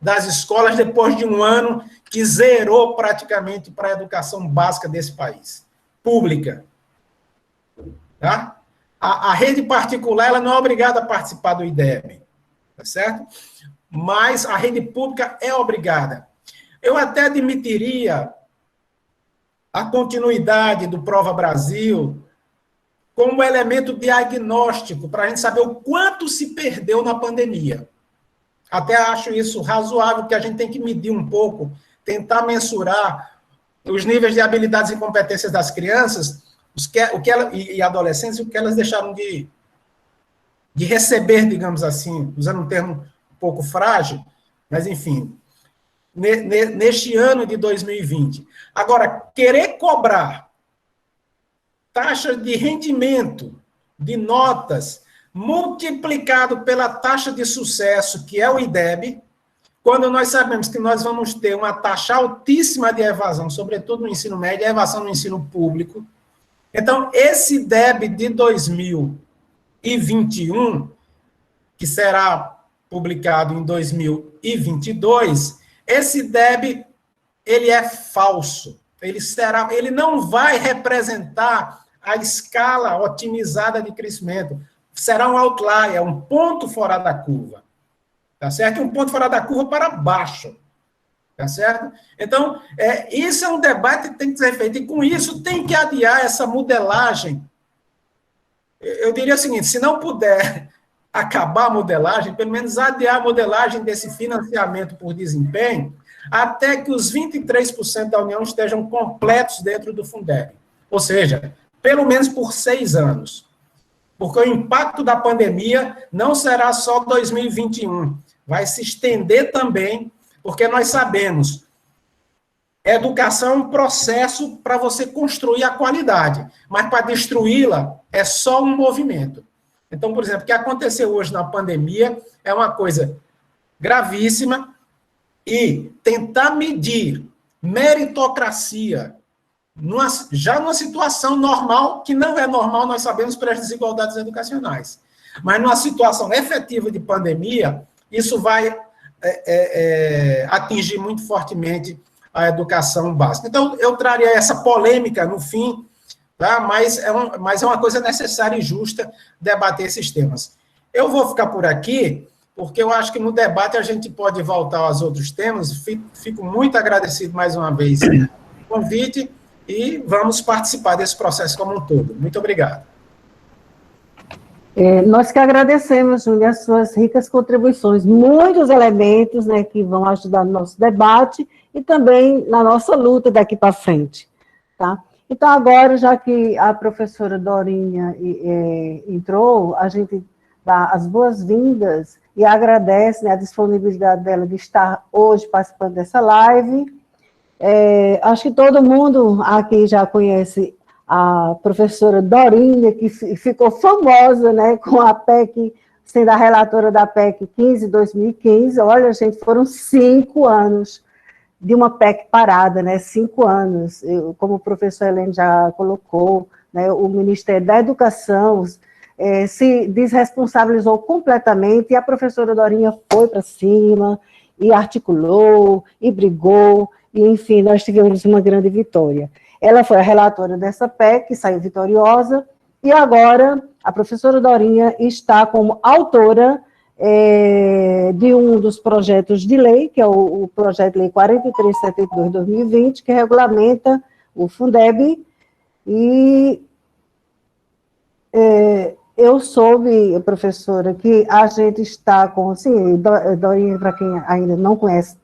das escolas depois de um ano que zerou praticamente para a educação básica desse país? Pública. Tá? A rede particular ela não é obrigada a participar do IDEB. Tá certo? Mas a rede pública é obrigada. Eu até admitiria a continuidade do Prova Brasil como elemento diagnóstico para a gente saber o quanto se perdeu na pandemia. Até acho isso razoável, porque a gente tem que medir um pouco, tentar mensurar os níveis de habilidades e competências das crianças e adolescentes, o que elas deixaram de receber, digamos assim, usando um termo um pouco frágil, mas, enfim, neste ano de 2020. Agora, querer cobrar taxa de rendimento, de notas, multiplicado pela taxa de sucesso, que é o IDEB, quando nós sabemos que nós vamos ter uma taxa altíssima de evasão, sobretudo no ensino médio, e evasão no ensino público. Então, esse DEB de 2021, que será publicado em 2022, esse DEB, ele é falso. Ele não vai representar a escala otimizada de crescimento. Será um outlier, um ponto fora da curva. Tá certo? Um ponto fora da curva para baixo. Tá certo? Então, isso é um debate que tem que ser feito. E com isso, tem que adiar essa modelagem. Eu diria o seguinte, se não puder acabar a modelagem, pelo menos adiar a modelagem desse financiamento por desempenho, até que os 23% da União estejam completos dentro do Fundeb. Ou seja, pelo menos por 6 anos. Porque o impacto da pandemia não será só 2021, vai se estender também, porque nós sabemos, educação é um processo para você construir a qualidade, mas para destruí-la é só um movimento. Então, por exemplo, o que aconteceu hoje na pandemia é uma coisa gravíssima, e tentar medir meritocracia já numa situação normal, que não é normal, nós sabemos, pelas desigualdades educacionais. Mas numa situação efetiva de pandemia, isso vai atingir muito fortemente a educação básica. Então, eu traria essa polêmica no fim, tá? Mas é uma coisa necessária e justa debater esses temas. Eu vou ficar por aqui, porque eu acho que no debate a gente pode voltar aos outros temas. Fico muito agradecido mais uma vez pelo convite e vamos participar desse processo como um todo. Muito obrigado. Nós que agradecemos, Júlia, as suas ricas contribuições, muitos elementos, né, que vão ajudar no nosso debate e também na nossa luta daqui para frente. Tá? Então, agora, já que a professora Dorinha entrou, a gente dá as boas-vindas e agradece, né, a disponibilidade dela de estar hoje participando dessa live. Acho que todo mundo aqui já conhece a professora Dorinha, que ficou famosa, né, com a PEC, sendo a relatora da PEC 15/2015. Olha, gente, foram 5 anos de uma PEC parada, né, 5 anos. Como o professor Helene já colocou, né, o Ministério da Educação se desresponsabilizou completamente, e a professora Dorinha foi para cima, e articulou, e brigou, e, enfim, nós tivemos uma grande vitória. Ela foi a relatora dessa PEC, saiu vitoriosa, e agora a professora Dorinha está como autora de um dos projetos de lei, que é o projeto de lei 4372/2020, que regulamenta o Fundeb, e eu soube, professora, que a gente está com, assim, Dorinha, para quem ainda não conhece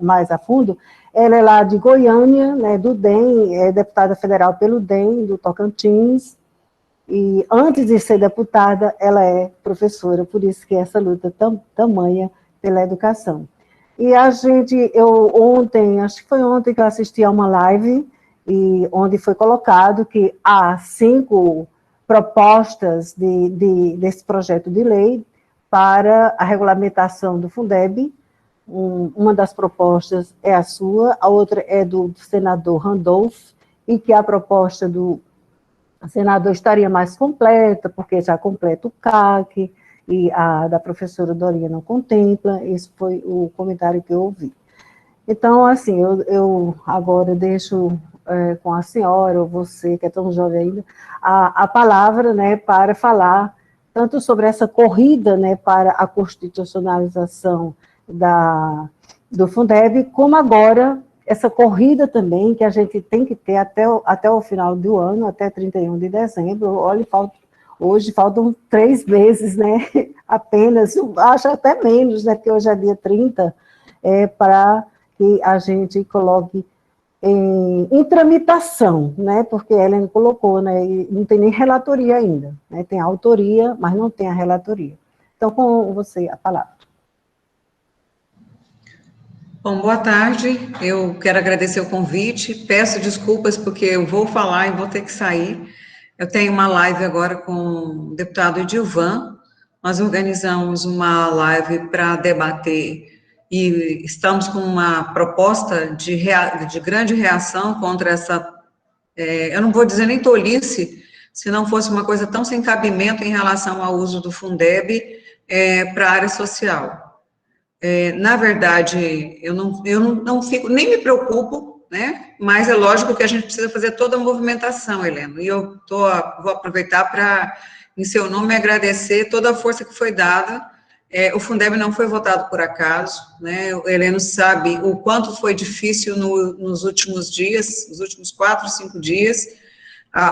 mais a fundo, ela é lá de Goiânia, né, do DEM, é deputada federal pelo DEM, do Tocantins, e antes de ser deputada, ela é professora, por isso que essa luta tamanha pela educação. E acho que foi ontem que eu assisti a uma live, onde foi colocado que há 5 propostas desse projeto de lei para a regulamentação do Fundeb. Uma das propostas é a sua, a outra é do senador Randolph, e que a proposta do senador estaria mais completa, porque já completa o CAC, e a da professora Dorinha não contempla. Esse foi o comentário que eu ouvi. Então, assim, eu agora deixo com a senhora, ou você, que é tão jovem ainda, a palavra, né, para falar tanto sobre essa corrida, né, para a constitucionalização do Fundeb, como agora essa corrida também, que a gente tem que ter até o final do ano, até 31 de dezembro, olha, hoje faltam 3 meses, né, apenas, acho até menos, né, porque hoje é dia 30, para que a gente coloque em tramitação, né, porque a Helene colocou, né, e não tem nem relatoria ainda, né, tem a autoria, mas não tem a relatoria. Então, com você, a palavra. Bom, boa tarde, eu quero agradecer o convite, peço desculpas porque eu vou falar e vou ter que sair. Eu tenho uma live agora com o deputado Edilvan, nós organizamos uma live para debater e estamos com uma proposta de grande reação contra essa, eu não vou dizer nem tolice, se não fosse uma coisa tão sem cabimento em relação ao uso do Fundeb para a área social. Na verdade, eu não fico, nem me preocupo, né, mas é lógico que a gente precisa fazer toda a movimentação, Heleno, e eu vou aproveitar para, em seu nome, agradecer toda a força que foi dada. O Fundeb não foi votado por acaso, né, o Heleno sabe o quanto foi difícil nos últimos dias, nos últimos 4, 5 dias,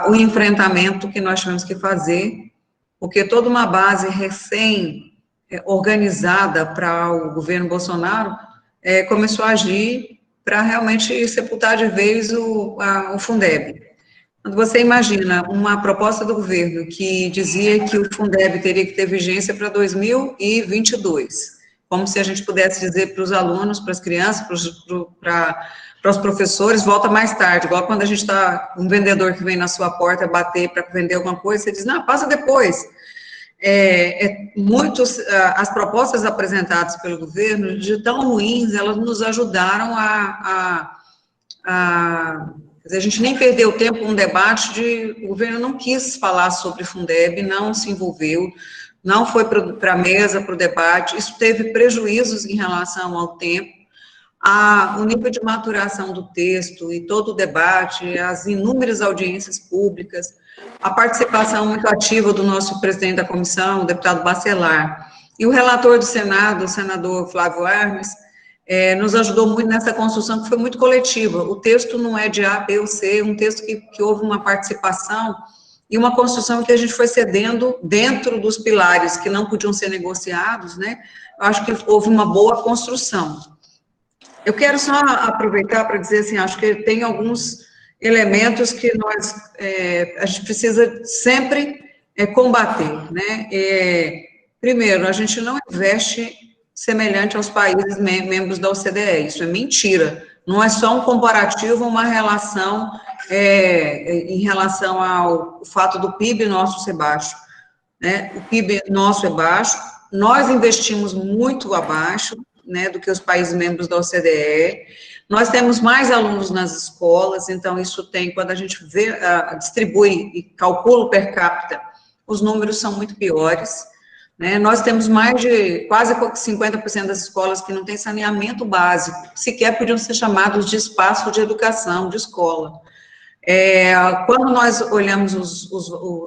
o enfrentamento que nós tivemos que fazer, porque toda uma base recém-organizada para o governo Bolsonaro começou a agir para realmente sepultar de vez o Fundeb. Quando você imagina uma proposta do governo que dizia que o Fundeb teria que ter vigência para 2022, como se a gente pudesse dizer para os alunos, para as crianças, para os professores, volta mais tarde, igual quando a gente está, um vendedor que vem na sua porta bater para vender alguma coisa, você diz, não, passa depois. As propostas apresentadas pelo governo, de tão ruins, elas nos ajudaram quer dizer, a gente nem perdeu tempo com um debate o governo não quis falar sobre Fundeb, não se envolveu, não foi para a mesa, para o debate, isso teve prejuízos em relação ao tempo, o nível de maturação do texto e todo o debate, as inúmeras audiências públicas, a participação muito ativa do nosso presidente da comissão, o deputado Bacelar, e o relator do Senado, o senador Flávio Arnes, nos ajudou muito nessa construção, que foi muito coletiva. O texto não é de A, B ou C, é um texto que houve uma participação e uma construção que a gente foi cedendo dentro dos pilares que não podiam ser negociados, né? Eu acho que houve uma boa construção. Eu quero só aproveitar para dizer assim, acho que tem alguns elementos que a gente precisa sempre combater, né? Primeiro, a gente não investe semelhante aos países membros da OCDE, isso é mentira, não é só um comparativo, uma relação em relação ao fato do PIB nosso ser baixo, né? O PIB nosso é baixo, nós investimos muito abaixo, né, do que os países membros da OCDE, nós temos mais alunos nas escolas, então isso tem, quando a gente distribui e calcula o per capita, os números são muito piores, né, nós temos mais de quase 50% das escolas que não têm saneamento básico, sequer podiam ser chamados de espaço de educação, de escola. Quando nós olhamos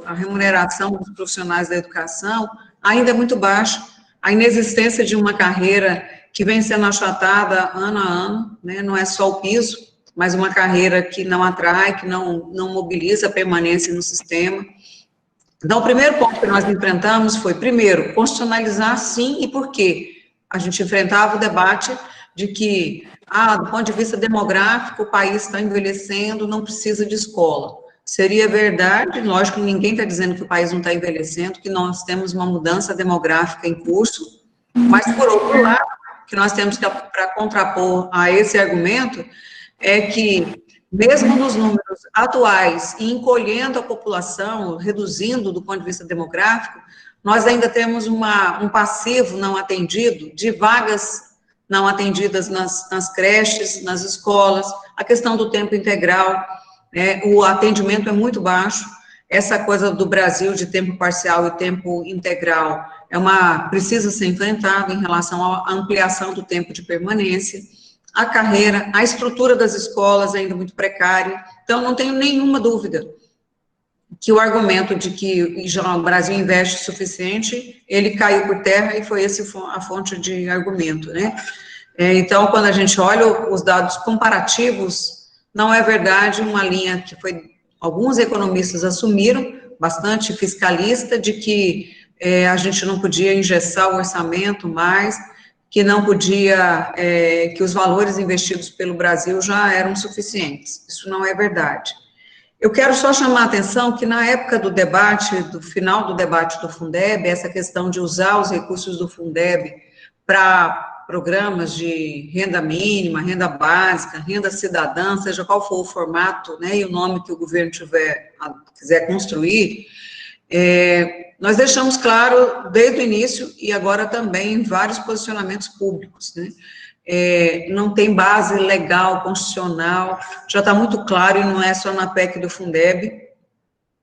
a remuneração dos profissionais da educação, ainda é muito baixa, a inexistência de uma carreira que vem sendo achatada ano a ano, né, não é só o piso, mas uma carreira que não atrai, que não mobiliza a permanência no sistema. Então, o primeiro ponto que nós enfrentamos foi, primeiro, constitucionalizar sim e por quê. A gente enfrentava o debate de que, do ponto de vista demográfico, o país está envelhecendo, não precisa de escola. Seria verdade, lógico que ninguém está dizendo que o país não está envelhecendo, que nós temos uma mudança demográfica em curso, mas, por outro lado, que nós temos que, para contrapor a esse argumento, é que, mesmo nos números atuais, e encolhendo a população, reduzindo do ponto de vista demográfico, nós ainda temos um passivo não atendido de vagas não atendidas nas creches, nas escolas, a questão do tempo integral, o atendimento é muito baixo, essa coisa do Brasil de tempo parcial e tempo integral precisa ser enfrentada em relação à ampliação do tempo de permanência, a carreira, a estrutura das escolas ainda muito precária, então não tenho nenhuma dúvida que o argumento de que já o Brasil investe o suficiente, ele caiu por terra e foi essa a fonte de argumento, né? Então, quando a gente olha os dados comparativos, não é verdade uma linha que alguns economistas assumiram, bastante fiscalista, de que a gente não podia engessar o orçamento mais, que não podia, que os valores investidos pelo Brasil já eram suficientes. Isso não é verdade. Eu quero só chamar a atenção que na época do debate, do final do debate do Fundeb, essa questão de usar os recursos do Fundeb para programas de renda mínima, renda básica, renda cidadã, seja qual for o formato, né, e o nome que o governo quiser construir, Nós deixamos claro desde o início, e agora também em vários posicionamentos públicos, né? Não tem base legal, constitucional, já está muito claro, e não é só na PEC do Fundeb,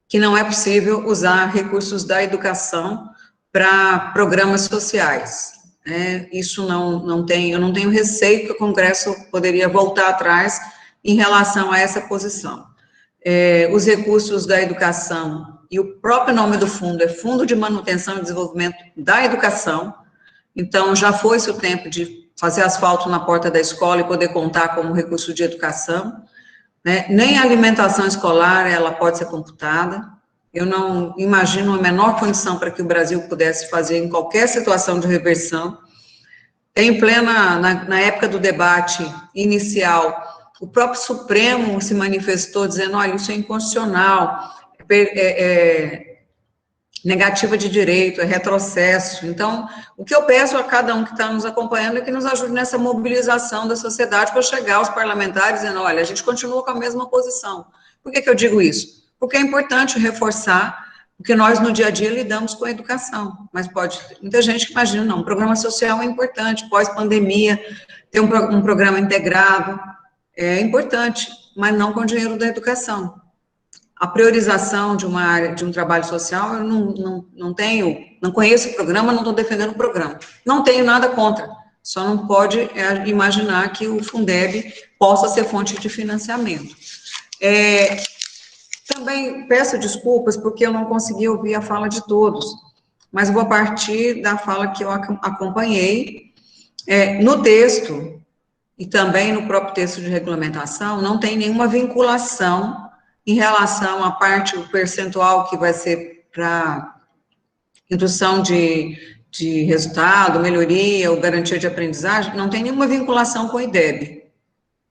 que não é possível usar recursos da educação para programas sociais. Isso eu não tenho receio que o Congresso poderia voltar atrás em relação a essa posição. Os recursos da educação, e o próprio nome do fundo é Fundo de Manutenção e Desenvolvimento da Educação, então já foi-se o tempo de fazer asfalto na porta da escola e poder contar como recurso de educação, né? Nem a alimentação escolar, ela pode ser computada. Eu não imagino a menor condição para que o Brasil pudesse fazer em qualquer situação de reversão. Na época do debate inicial, o próprio Supremo se manifestou dizendo, olha, isso é inconstitucional, negativa de direito, é retrocesso. Então, o que eu peço a cada um que está nos acompanhando é que nos ajude nessa mobilização da sociedade para chegar aos parlamentares dizendo, olha, a gente continua com a mesma posição. Por que eu digo isso? Porque é importante reforçar, porque nós no dia a dia lidamos com a educação, mas muita gente imagina, não, um programa social é importante, pós-pandemia, ter um programa integrado, é importante, mas não com dinheiro da educação. A priorização de uma área, de um trabalho social, eu não conheço o programa, não estou defendendo o programa. Não tenho nada contra, só não pode imaginar que o Fundeb possa ser fonte de financiamento. Também peço desculpas porque eu não consegui ouvir a fala de todos, mas vou partir da fala que eu acompanhei. No texto, e também no próprio texto de regulamentação, não tem nenhuma vinculação em relação à parte, o percentual que vai ser para indução de resultado, melhoria ou garantia de aprendizagem, não tem nenhuma vinculação com o IDEB,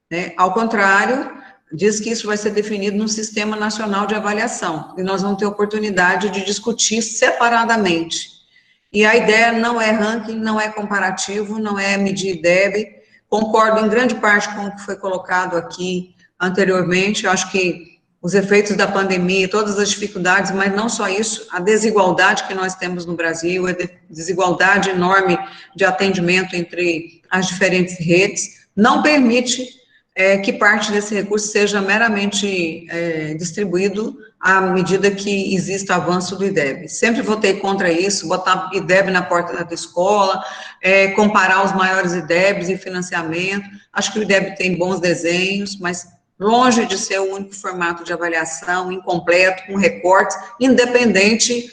né? Ao contrário, diz que isso vai ser definido no Sistema Nacional de Avaliação, e nós vamos ter oportunidade de discutir separadamente. E a ideia não é ranking, não é comparativo, não é medir IDEB, concordo em grande parte com o que foi colocado aqui anteriormente, eu acho que os efeitos da pandemia, todas as dificuldades, mas não só isso, a desigualdade que nós temos no Brasil, a desigualdade enorme de atendimento entre as diferentes redes, não permite que parte desse recurso seja meramente distribuído à medida que exista avanço do IDEB. Sempre votei contra isso, botar IDEB na porta da escola, comparar os maiores IDEBs e financiamento. Acho que o IDEB tem bons desenhos, mas longe de ser o único formato de avaliação, incompleto, com recortes, independente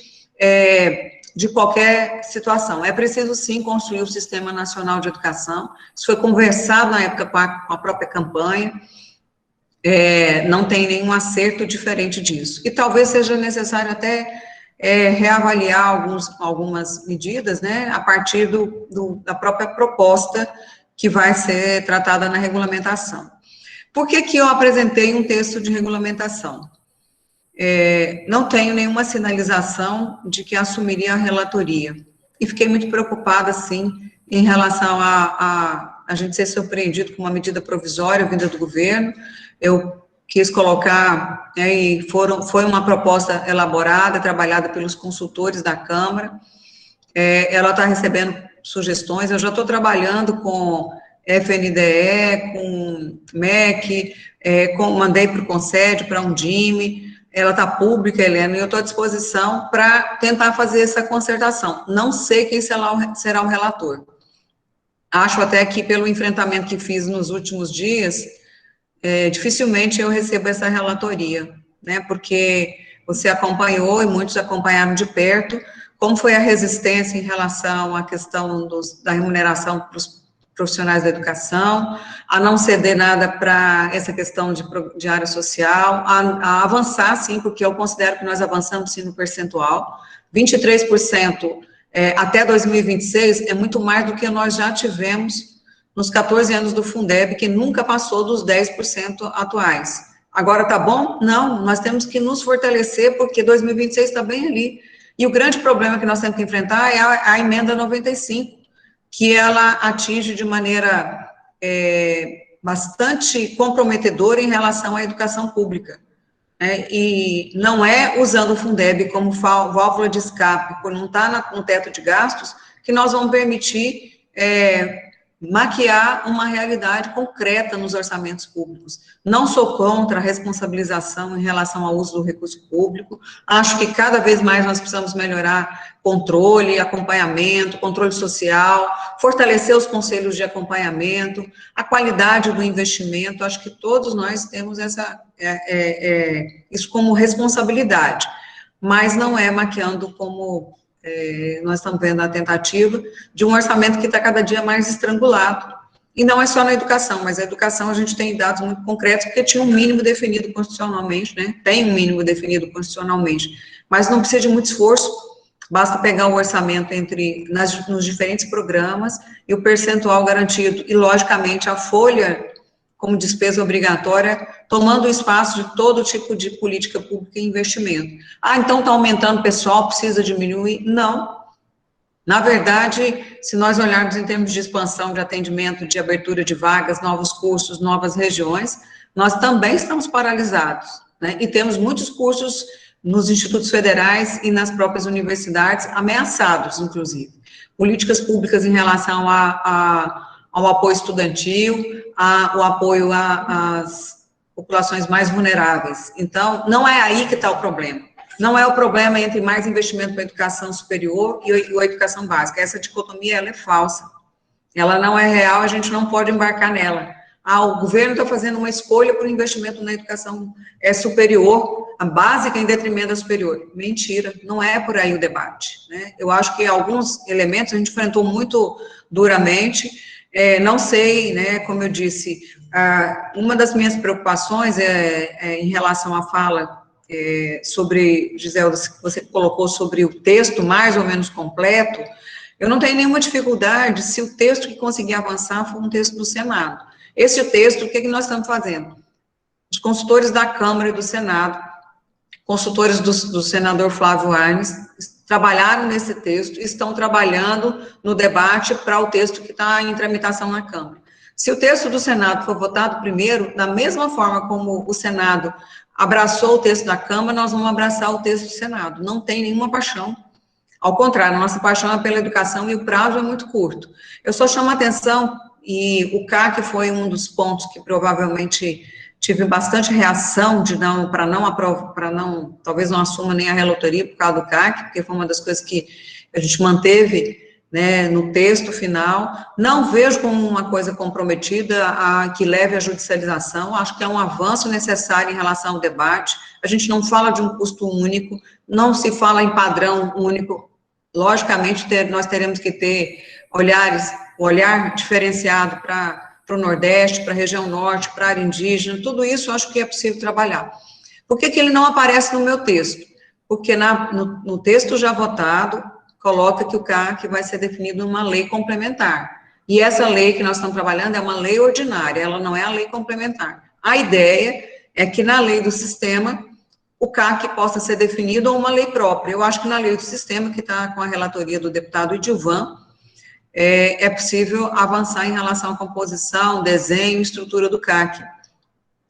de qualquer situação. É preciso, sim, construir o Sistema Nacional de Educação. Isso foi conversado na época com a própria campanha. Não tem nenhum acerto diferente disso. E talvez seja necessário até reavaliar algumas medidas, né, a partir da própria proposta que vai ser tratada na regulamentação. Por que eu apresentei um texto de regulamentação? Não tenho nenhuma sinalização de que assumiria a relatoria. E fiquei muito preocupada, sim, em relação a gente ser surpreendido com uma medida provisória vinda do governo. Eu quis colocar, e foi uma proposta elaborada, trabalhada pelos consultores da Câmara. Ela está recebendo sugestões, eu já estou trabalhando com FNDE, com MEC, mandei para o Concede, para a Undime, ela está pública, Helena, e eu estou à disposição para tentar fazer essa concertação. Não sei quem será o relator. Acho até que, pelo enfrentamento que fiz nos últimos dias, dificilmente eu recebo essa relatoria, né, porque você acompanhou, e muitos acompanharam de perto, como foi a resistência em relação à questão da remuneração para os profissionais da educação, a não ceder nada para essa questão de área social, a avançar, sim, porque eu considero que nós avançamos, sim, no percentual. 23% até 2026 é muito mais do que nós já tivemos nos 14 anos do Fundeb, que nunca passou dos 10% atuais. Agora tá bom? Não, nós temos que nos fortalecer, porque 2026 está bem ali. E o grande problema que nós temos que enfrentar é a emenda 95, que ela atinge de maneira bastante comprometedora em relação à educação pública. e não é usando o Fundeb como válvula de escape, por não estar no teto de gastos, que nós vamos permitir maquiar uma realidade concreta nos orçamentos públicos. Não sou contra a responsabilização em relação ao uso do recurso público, acho que cada vez mais nós precisamos melhorar controle, acompanhamento, controle social, fortalecer os conselhos de acompanhamento, a qualidade do investimento, acho que todos nós temos isso como responsabilidade, mas não é maquiando como... nós estamos vendo a tentativa de um orçamento que está cada dia mais estrangulado. E não é só na educação, mas a educação a gente tem dados muito concretos, porque tinha um mínimo definido constitucionalmente, né? Tem um mínimo definido constitucionalmente, mas não precisa de muito esforço, basta pegar o orçamento nos diferentes programas e o percentual garantido, e logicamente a folha como despesa obrigatória, tomando o espaço de todo tipo de política pública e investimento. Então está aumentando o pessoal, precisa diminuir? Não. Na verdade, se nós olharmos em termos de expansão de atendimento, de abertura de vagas, novos cursos, novas regiões, nós também estamos paralisados, né? E temos muitos cursos nos institutos federais e nas próprias universidades, ameaçados, inclusive. Políticas públicas em relação ao apoio estudantil, o apoio às populações mais vulneráveis. Então, não é aí que está o problema. Não é o problema entre mais investimento para a educação superior e a educação básica. Essa dicotomia, ela é falsa. Ela não é real, a gente não pode embarcar nela. O governo está fazendo uma escolha por investimento na educação superior, a básica em detrimento da superior. Mentira, não é por aí o debate, né? Eu acho que alguns elementos a gente enfrentou muito duramente. Não sei, né, como eu disse, uma das minhas preocupações em relação à fala sobre, Giselda, que você colocou sobre o texto mais ou menos completo, eu não tenho nenhuma dificuldade se o texto que conseguir avançar for um texto do Senado. Esse texto, o que nós estamos fazendo? Os consultores da Câmara e do Senado, consultores do senador Flávio Arnes, trabalharam nesse texto, estão trabalhando no debate para o texto que está em tramitação na Câmara. Se o texto do Senado for votado primeiro, da mesma forma como o Senado abraçou o texto da Câmara, nós vamos abraçar o texto do Senado. Não tem nenhuma paixão. Ao contrário, a nossa paixão é pela educação e o prazo é muito curto. Eu só chamo a atenção, e o CAC foi um dos pontos que provavelmente tive bastante reação talvez não assuma nem a relatoria por causa do CAC, porque foi uma das coisas que a gente manteve, né, no texto final. Não vejo como uma coisa comprometida que leve à judicialização, acho que é um avanço necessário em relação ao debate. A gente não fala de um custo único, não se fala em padrão único. Logicamente, nós teremos que ter olhar diferenciado para o Nordeste, para a região Norte, para a área indígena, tudo isso eu acho que é possível trabalhar. Por que ele não aparece no meu texto? Porque no texto já votado, coloca que o CAC vai ser definido numa lei complementar. E essa lei que nós estamos trabalhando é uma lei ordinária, ela não é a lei complementar. A ideia é que na lei do sistema, o CAC possa ser definido ou uma lei própria. Eu acho que na lei do sistema, que está com a relatoria do deputado Edilvan, é possível avançar em relação à composição, desenho, estrutura do CAC.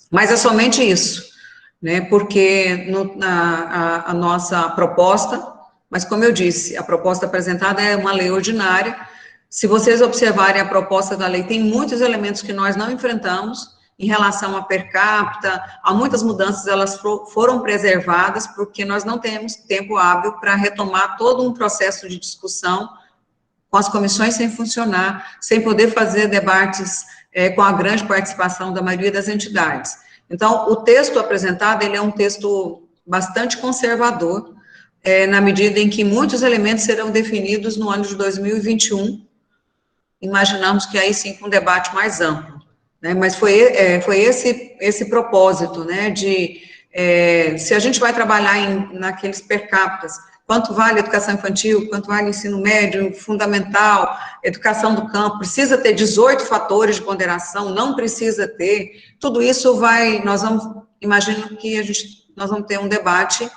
Mas é somente isso, né? Porque a nossa proposta, mas como eu disse, a proposta apresentada é uma lei ordinária. Se vocês observarem a proposta da lei, tem muitos elementos que nós não enfrentamos em relação a per capita, há muitas mudanças, elas foram preservadas, porque nós não temos tempo hábil para retomar todo um processo de discussão com as comissões sem funcionar, sem poder fazer debates com a grande participação da maioria das entidades. Então, o texto apresentado, ele é um texto bastante conservador, na medida em que muitos elementos serão definidos no ano de 2021, imaginamos que aí sim com um debate mais amplo, né? Mas foi esse propósito, né, se a gente vai trabalhar naqueles per capitas, quanto vale a educação infantil, quanto vale o ensino médio, fundamental, educação do campo, precisa ter 18 fatores de ponderação, não precisa ter, tudo isso imagino que nós vamos ter um debate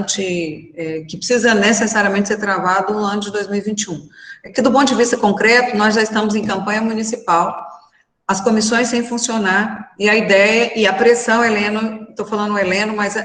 que precisa necessariamente ser travado no ano de 2021. É que do ponto de vista concreto, nós já estamos em campanha municipal, as comissões sem funcionar, e a ideia, e a pressão, Heleno, estou falando o Heleno, mas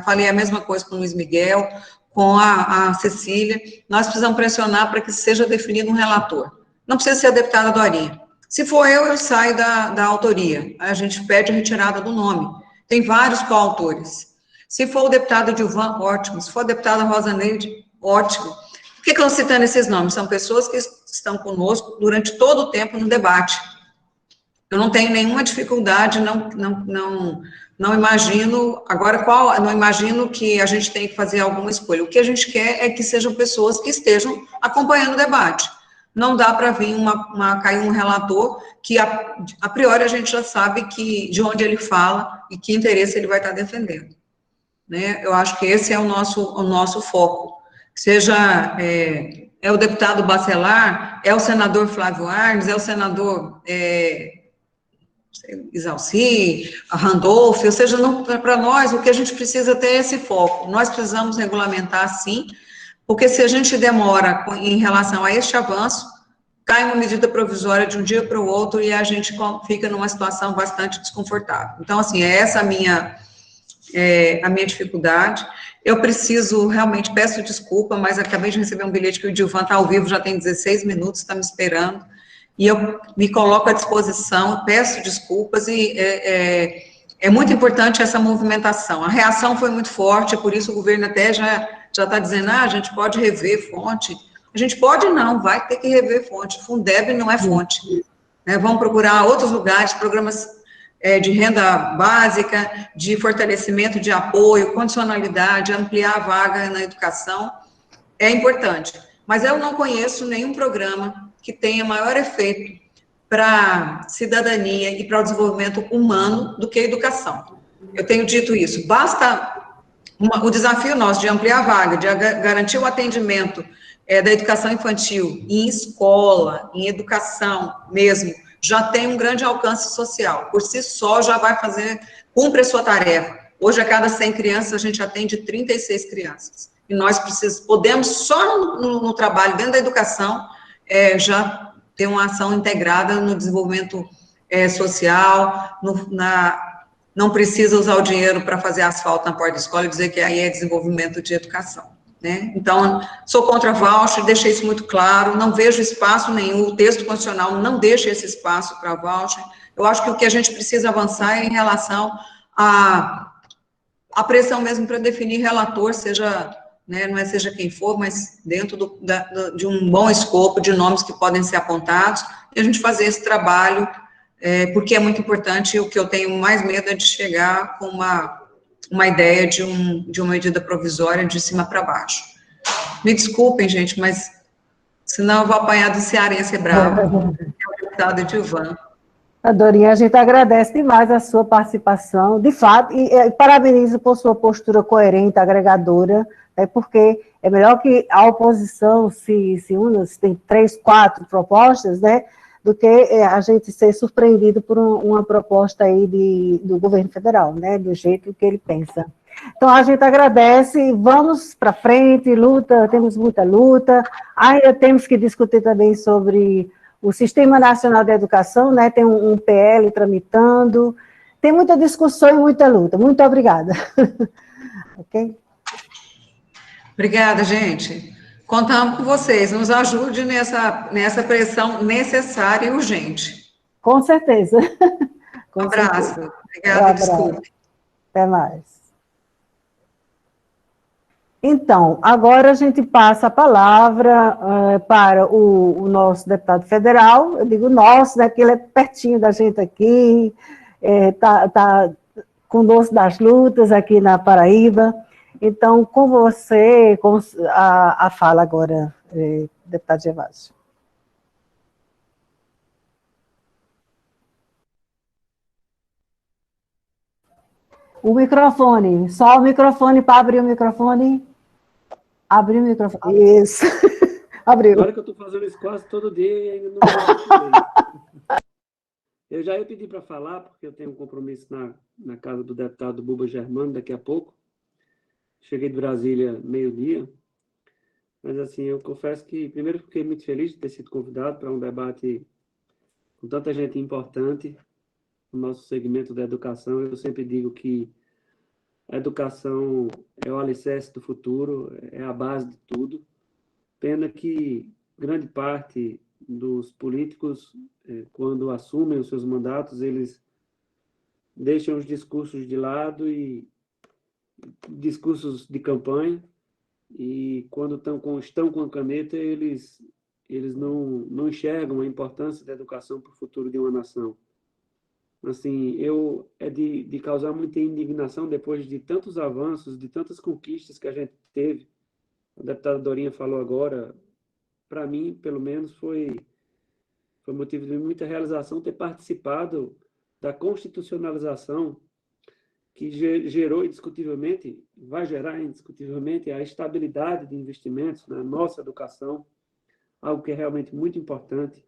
falei a mesma coisa com o Luiz Miguel, com a Cecília, nós precisamos pressionar para que seja definido um relator. Não precisa ser a deputada Dorinha. Se for eu saio da autoria, a gente pede a retirada do nome. Tem vários coautores. Se for o deputado Dilvan, ótimo. Se for a deputada Rosa Neide, ótimo. Por que eu estou citando esses nomes? São pessoas que estão conosco durante todo o tempo no debate. Eu não tenho nenhuma dificuldade, não imagino, agora não imagino que a gente tem que fazer alguma escolha. O que a gente quer é que sejam pessoas que estejam acompanhando o debate. Não dá para vir cair um relator que, a priori, a gente já sabe de onde ele fala e que interesse ele vai estar defendendo. Né? Eu acho que esse é o nosso foco. Seja o deputado Bacelar, é o senador Flávio Arnes, é o senador Isalci, a Randolph, ou seja, para nós, o que a gente precisa ter é esse foco. Nós precisamos regulamentar, sim, porque se a gente demora em relação a este avanço, cai uma medida provisória de um dia para o outro e a gente fica numa situação bastante desconfortável. Então, assim, essa a minha dificuldade. Eu preciso, realmente, peço desculpa, mas acabei de receber um bilhete que o Dilvan está ao vivo, já tem 16 minutos, está me esperando, e eu me coloco à disposição, peço desculpas, e é muito importante essa movimentação. A reação foi muito forte, por isso o governo até já está dizendo, a gente pode rever fonte. A gente pode não, vai ter que rever fonte. Fundeb não é fonte. Né? Vamos procurar outros lugares, programas de renda básica, de fortalecimento de apoio, condicionalidade, ampliar a vaga na educação, é importante. Mas eu não conheço nenhum programa que tenha maior efeito para a cidadania e para o desenvolvimento humano do que a educação. Eu tenho dito isso. Basta o desafio nosso de ampliar a vaga, de garantir o atendimento da educação infantil em escola, em educação mesmo, já tem um grande alcance social. Por si só, já vai cumpre a sua tarefa. Hoje, a cada 100 crianças, a gente atende 36 crianças. E nós podemos, só no trabalho dentro da educação, já ter uma ação integrada no desenvolvimento social, não precisa usar o dinheiro para fazer asfalto na porta da escola e dizer que aí é desenvolvimento de educação. Né? Então, sou contra voucher, deixei isso muito claro, não vejo espaço nenhum, o texto constitucional não deixa esse espaço para voucher. Eu acho que o que a gente precisa avançar é em relação à pressão mesmo para definir relator, seja, né, não seja quem for, mas dentro de um bom escopo de nomes que podem ser apontados, e a gente fazer esse trabalho, porque é muito importante, e o que eu tenho mais medo é de chegar com uma ideia de uma medida provisória de cima para baixo. Me desculpem, gente, mas senão eu vou apanhar do cearense bravo, que é o deputado Dilvan. Dorinha, a gente agradece demais a sua participação, de fato, e parabenizo por sua postura coerente, agregadora, porque é melhor que a oposição se una, se tem 3, 4 propostas, né, do que a gente ser surpreendido por uma proposta aí do governo federal, né, do jeito que ele pensa. Então, a gente agradece, vamos para frente, luta, temos muita luta, ainda temos que discutir também sobre o Sistema Nacional de Educação, né, tem um PL tramitando, tem muita discussão e muita luta. Muito obrigada. Ok? Obrigada, gente. Contamos com vocês, nos ajude nessa pressão necessária e urgente. Com certeza. Um abraço. Obrigada, desculpe. Até mais. Então, agora a gente passa a palavra para o nosso deputado federal, eu digo nosso, né, que ele é pertinho da gente aqui, tá conosco das lutas aqui na Paraíba. Então, com você, a fala agora, deputado Gervásio. O microfone, só o microfone para abrir o microfone. Abrir o microfone. Isso. Abriu. Agora que eu estou fazendo isso quase todo dia e ainda não me Eu já ia pedir para falar, porque eu tenho um compromisso na casa do deputado Buba Germano daqui a pouco. Cheguei de Brasília meio-dia. Mas, assim, eu confesso que, primeiro, fiquei muito feliz de ter sido convidado para um debate com tanta gente importante no nosso segmento da educação. Eu sempre digo que a educação é o alicerce do futuro, é a base de tudo. Pena que grande parte dos políticos, quando assumem os seus mandatos, eles deixam os discursos de lado e discursos de campanha, e quando estão com a caneta, eles não enxergam a importância da educação para o futuro de uma nação. Assim, é de causar muita indignação depois de tantos avanços, de tantas conquistas que a gente teve. A deputada Dorinha falou agora, para mim, pelo menos, foi motivo de muita realização ter participado da constitucionalização que gerou indiscutivelmente, vai gerar indiscutivelmente a estabilidade de investimentos na nossa educação, algo que é realmente muito importante.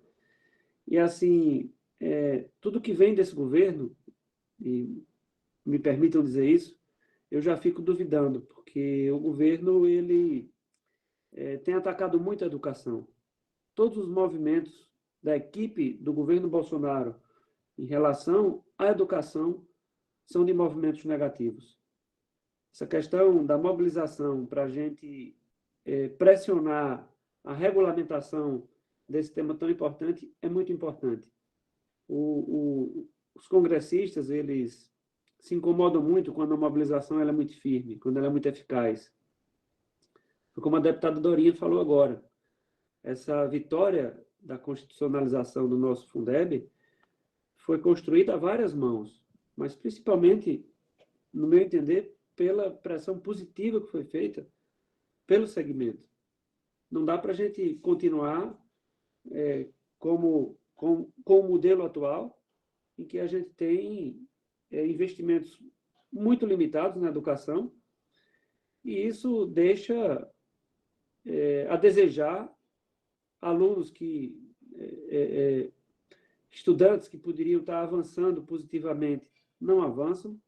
E, assim, tudo que vem desse governo, e me permitam dizer isso, eu já fico duvidando, porque o governo ele tem atacado muito a educação. Todos os movimentos da equipe do governo Bolsonaro em relação à educação são de movimentos negativos. Essa questão da mobilização para a gente pressionar a regulamentação desse tema tão importante é muito importante. Os congressistas, eles se incomodam muito quando a mobilização ela é muito firme, quando ela é muito eficaz. Como a deputada Dorinha falou agora, essa vitória da constitucionalização do nosso Fundeb foi construída a várias mãos, mas principalmente, no meu entender, pela pressão positiva que foi feita pelo segmento. Não dá para a gente continuar com o modelo atual, em que a gente tem investimentos muito limitados na educação, e isso deixa a desejar alunos estudantes que poderiam estar avançando positivamente não avançam,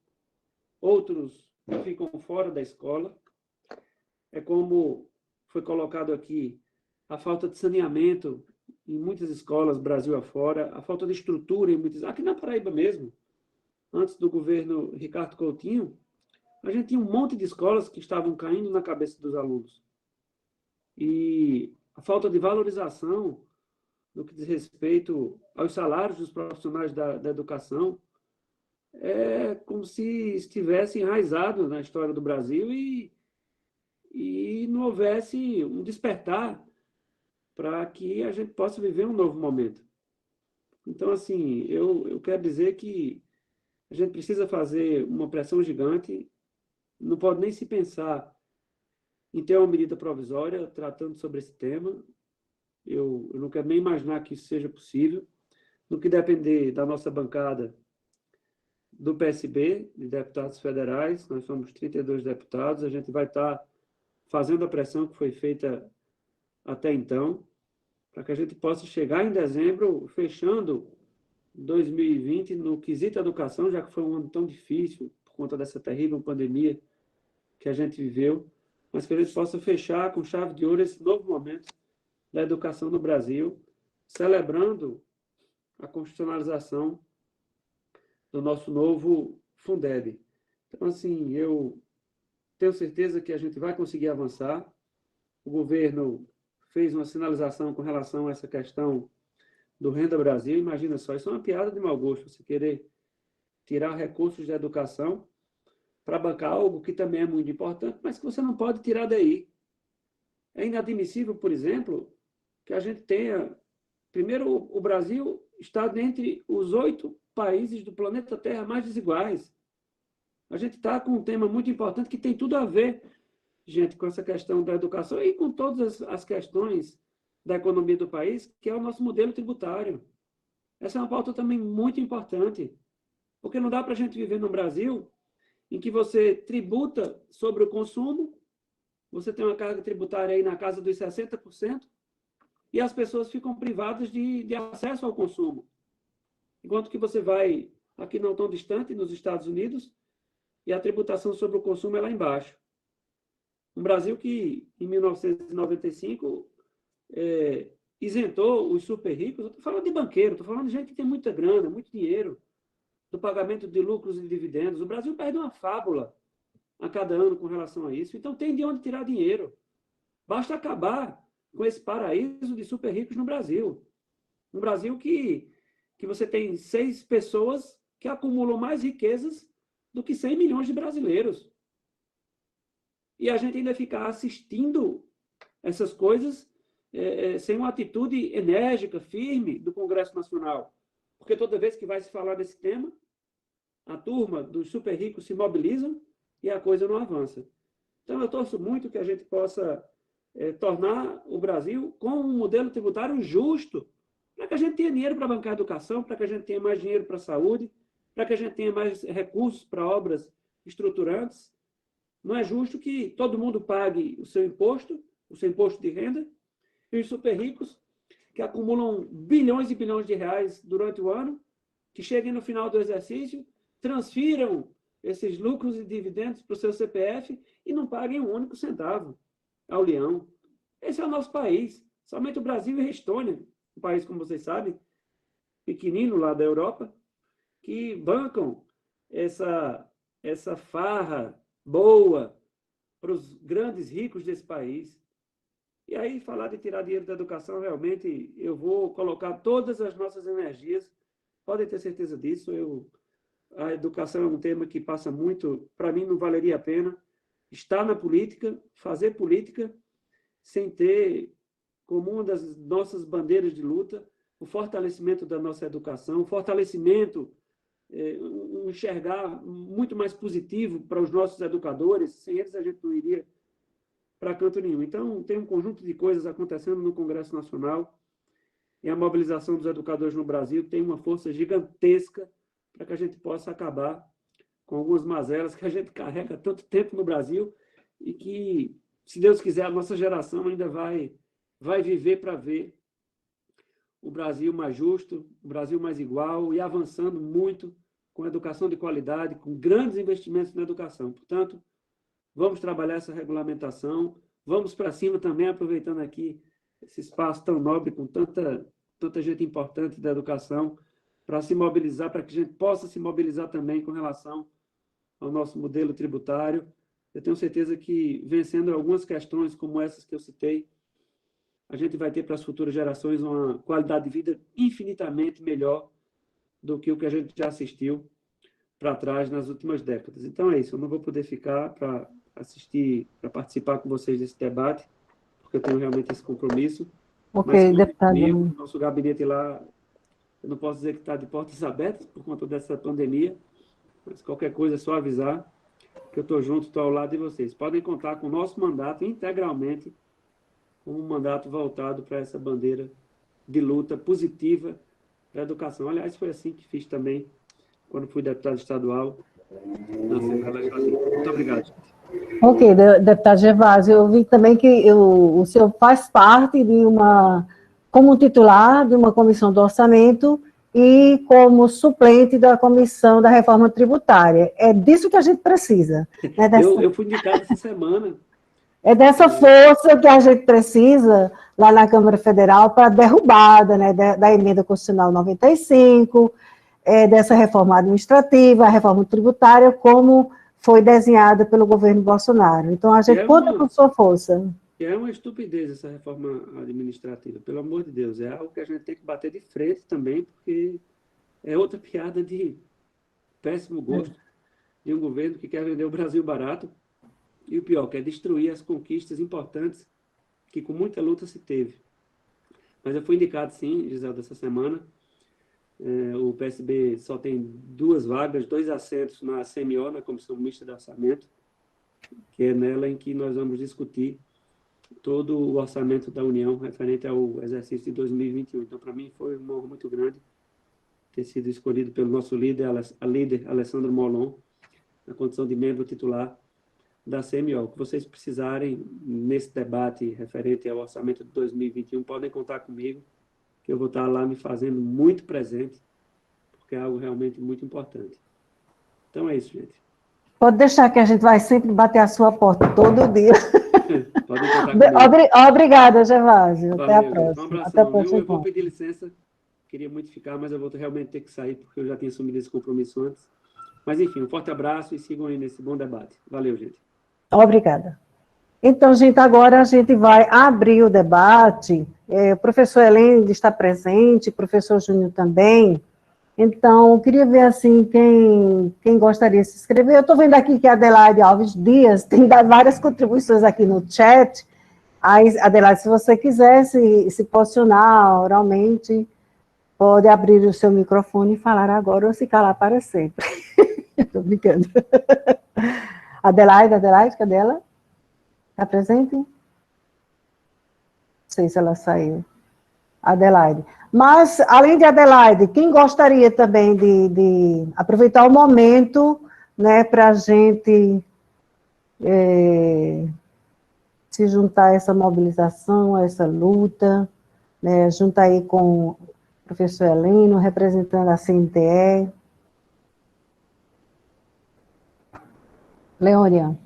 outros ficam fora da escola. É como foi colocado aqui, a falta de saneamento em muitas escolas, Brasil afora, a falta de estrutura em muitas... Aqui na Paraíba mesmo, antes do governo Ricardo Coutinho, a gente tinha um monte de escolas que estavam caindo na cabeça dos alunos. E a falta de valorização no que diz respeito aos salários dos profissionais da educação é como se estivesse enraizado na história do Brasil e não houvesse um despertar para que a gente possa viver um novo momento. Então, assim, eu quero dizer que a gente precisa fazer uma pressão gigante, não pode nem se pensar em ter uma medida provisória tratando sobre esse tema. Eu não quero nem imaginar que isso seja possível. No que depender da nossa bancada do PSB, de deputados federais, nós somos 32 deputados, a gente vai estar fazendo a pressão que foi feita até então, para que a gente possa chegar em dezembro, fechando 2020 no quesito educação, já que foi um ano tão difícil, por conta dessa terrível pandemia que a gente viveu, mas que a gente possa fechar com chave de ouro esse novo momento da educação no Brasil, celebrando a constitucionalização do nosso novo Fundeb. Então, assim, eu tenho certeza que a gente vai conseguir avançar. O governo fez uma sinalização com relação a essa questão do Renda Brasil. Imagina só, isso é uma piada de mau gosto, você querer tirar recursos da educação para bancar algo que também é muito importante, mas que você não pode tirar daí. É inadmissível, por exemplo, que a gente tenha... Primeiro, o Brasil está dentre os 8 países do planeta Terra mais desiguais. A gente está com um tema muito importante que tem tudo a ver, gente, com essa questão da educação e com todas as questões da economia do país, que é o nosso modelo tributário. Essa é uma pauta também muito importante, porque não dá para a gente viver no Brasil em que você tributa sobre o consumo, você tem uma carga tributária aí na casa dos 60%, e as pessoas ficam privadas de acesso ao consumo. Enquanto que você vai, aqui não tão distante, nos Estados Unidos, e a tributação sobre o consumo é lá embaixo. Um Brasil que, em 1995, isentou os super ricos, eu estou falando de banqueiro, estou falando de gente que tem muita grana, muito dinheiro, do pagamento de lucros e dividendos. O Brasil perde uma fábula a cada ano com relação a isso, então tem de onde tirar dinheiro. Basta acabar com esse paraíso de super ricos no Brasil. Um Brasil que você tem 6 pessoas que acumulam mais riquezas do que 100 milhões de brasileiros. E a gente ainda ficar assistindo essas coisas sem uma atitude enérgica, firme do Congresso Nacional. Porque toda vez que vai se falar desse tema, a turma dos super ricos se mobilizam e a coisa não avança. Então, eu torço muito que a gente possa tornar o Brasil com um modelo tributário justo, para que a gente tenha dinheiro para bancar a educação, para que a gente tenha mais dinheiro para a saúde, para que a gente tenha mais recursos para obras estruturantes. Não é justo que todo mundo pague o seu imposto de renda, e os super ricos, que acumulam bilhões e bilhões de reais durante o ano, que cheguem no final do exercício, transfiram esses lucros e dividendos para o seu CPF e não paguem um único centavo ao leão. Esse é o nosso país. Somente o Brasil e a Estônia, um país, como vocês sabem, pequenino lá da Europa, que bancam essa farra boa para os grandes ricos desse país. E aí, falar de tirar dinheiro da educação, realmente, eu vou colocar todas as nossas energias, podem ter certeza disso. A educação é um tema que passa muito, para mim não valeria a pena estar na política, fazer política, sem ter como uma das nossas bandeiras de luta o fortalecimento da nossa educação, o fortalecimento, um enxergar muito mais positivo para os nossos educadores. Sem eles a gente não iria para canto nenhum. Então, tem um conjunto de coisas acontecendo no Congresso Nacional e a mobilização dos educadores no Brasil tem uma força gigantesca para que a gente possa acabar com algumas mazelas que a gente carrega há tanto tempo no Brasil e que, se Deus quiser, a nossa geração ainda vai viver para ver o Brasil mais justo, o Brasil mais igual e avançando muito com educação de qualidade, com grandes investimentos na educação. Portanto, vamos trabalhar essa regulamentação, vamos para cima também, aproveitando aqui esse espaço tão nobre, com tanta gente importante da educação, para se mobilizar, para que a gente possa se mobilizar também com relação ao nosso modelo tributário. Eu tenho certeza que, vencendo algumas questões como essas que eu citei, a gente vai ter para as futuras gerações uma qualidade de vida infinitamente melhor do que o que a gente já assistiu para trás nas últimas décadas. Então é isso, eu não vou poder ficar para assistir, para participar com vocês desse debate, porque eu tenho realmente esse compromisso. Ok, deputado. Comigo, nosso gabinete lá, eu não posso dizer que está de portas abertas por conta dessa pandemia, mas qualquer coisa é só avisar que eu estou junto, estou ao lado de vocês. Podem contar com o nosso mandato integralmente, como um mandato voltado para essa bandeira de luta positiva da educação. Aliás, foi assim que fiz também quando fui deputado estadual na Assembleia Legislativa. Muito obrigado. Ok, deputado Gervásio, eu vi também que o senhor faz parte de como titular de uma comissão do orçamento e como suplente da comissão da reforma tributária. É disso que a gente precisa. Né, eu fui indicado essa semana. É dessa força que a gente precisa lá na Câmara Federal para a derrubada, né, da emenda constitucional 95, dessa reforma administrativa, a reforma tributária, como foi desenhada pelo governo Bolsonaro. Então, a gente conta com sua força. É uma estupidez essa reforma administrativa, pelo amor de Deus. É algo que a gente tem que bater de frente também, porque é outra piada de péssimo gosto de um governo que quer vender o Brasil barato. E o pior, que é destruir as conquistas importantes que com muita luta se teve. Mas eu fui indicado, sim, Gisela, essa semana. O PSB só tem 2 vagas, 2 assentos na CMO, na Comissão Mista de Orçamento, que é nela em que nós vamos discutir todo o orçamento da União referente ao exercício de 2021. Então, para mim, foi uma honra muito grande ter sido escolhido pelo nosso líder, a líder Alessandro Molon, na condição de membro titular da CMO. O que vocês precisarem nesse debate referente ao orçamento de 2021, podem contar comigo, que eu vou estar lá me fazendo muito presente, porque é algo realmente muito importante. Então é isso, gente. Pode deixar que a gente vai sempre bater a sua porta todo dia. Pode contar comigo. Obrigada, Gervásio. Até a Valeu, gente. Um próxima. Até o abração, viu? próximo Eu vou encontro. pedir licença. Queria muito ficar, mas eu vou realmente ter que sair, porque eu já tinha assumido esse compromisso antes. Mas, enfim, um forte abraço e sigam aí nesse bom debate. Valeu, gente. Obrigada. Então, gente, agora a gente vai abrir o debate. O professor Helene está presente, o professor Júnior também. Então, eu queria ver, assim, quem gostaria de se inscrever. Eu estou vendo aqui que a Adelaide Alves Dias tem dado várias contribuições aqui no chat. Aí, Adelaide, se você quiser se posicionar oralmente, pode abrir o seu microfone e falar agora ou se calar para sempre. Estou brincando. Adelaide, cadê ela? Está presente? Não sei se ela saiu. Adelaide. Mas, além de Adelaide, quem gostaria também de aproveitar o momento, né, para a gente se juntar a essa mobilização, a essa luta, né, junto aí com o professor Heleno, representando a CNTE. Leônia.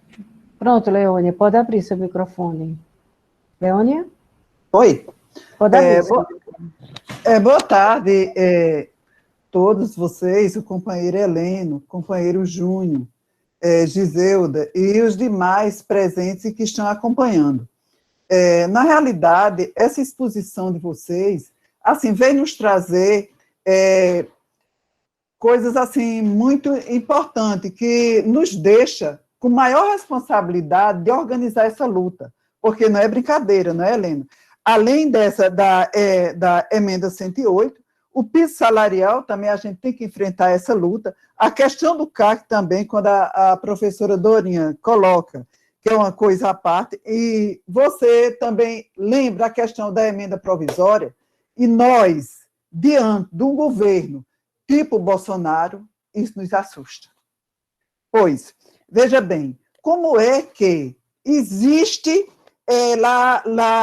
Pronto, Leônia, pode abrir seu microfone. Leônia? Oi. Pode abrir. Boa tarde, todos vocês, o companheiro Heleno, o companheiro Júnior, Giselda e os demais presentes e que estão acompanhando. Na realidade, essa exposição de vocês, assim, vem nos trazer coisas, assim, muito importantes, que nos deixa com maior responsabilidade de organizar essa luta, porque não é brincadeira, não é, Helena? Além da emenda 108, o piso salarial também a gente tem que enfrentar essa luta, a questão do CAC também, quando a professora Dorinha coloca, que é uma coisa à parte, e você também lembra a questão da emenda provisória, e nós, diante de um governo tipo Bolsonaro, isso nos assusta. Pois, veja bem, como é que existe lá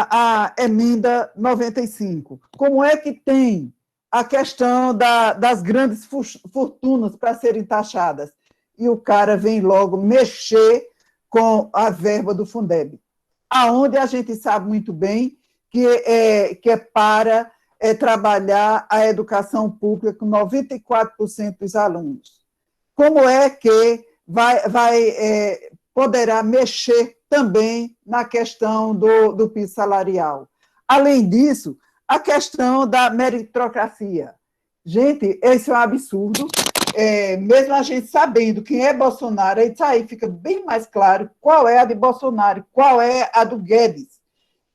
a emenda 95? Como é que tem a questão das grandes fortunas para serem taxadas? E o cara vem logo mexer com a verba do Fundeb, aonde a gente sabe muito bem que é para trabalhar a educação pública com 94% dos alunos. Como é que poderá mexer também na questão do piso salarial? Além disso, a questão da meritocracia. Gente, esse é um absurdo. Mesmo a gente sabendo quem é Bolsonaro, isso aí fica bem mais claro qual é a de Bolsonaro, qual é a do Guedes,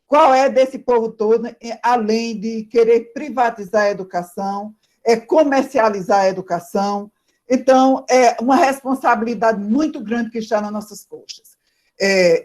qual é desse povo todo, além de querer privatizar a educação, comercializar a educação. Então, é uma responsabilidade muito grande que está nas nossas costas.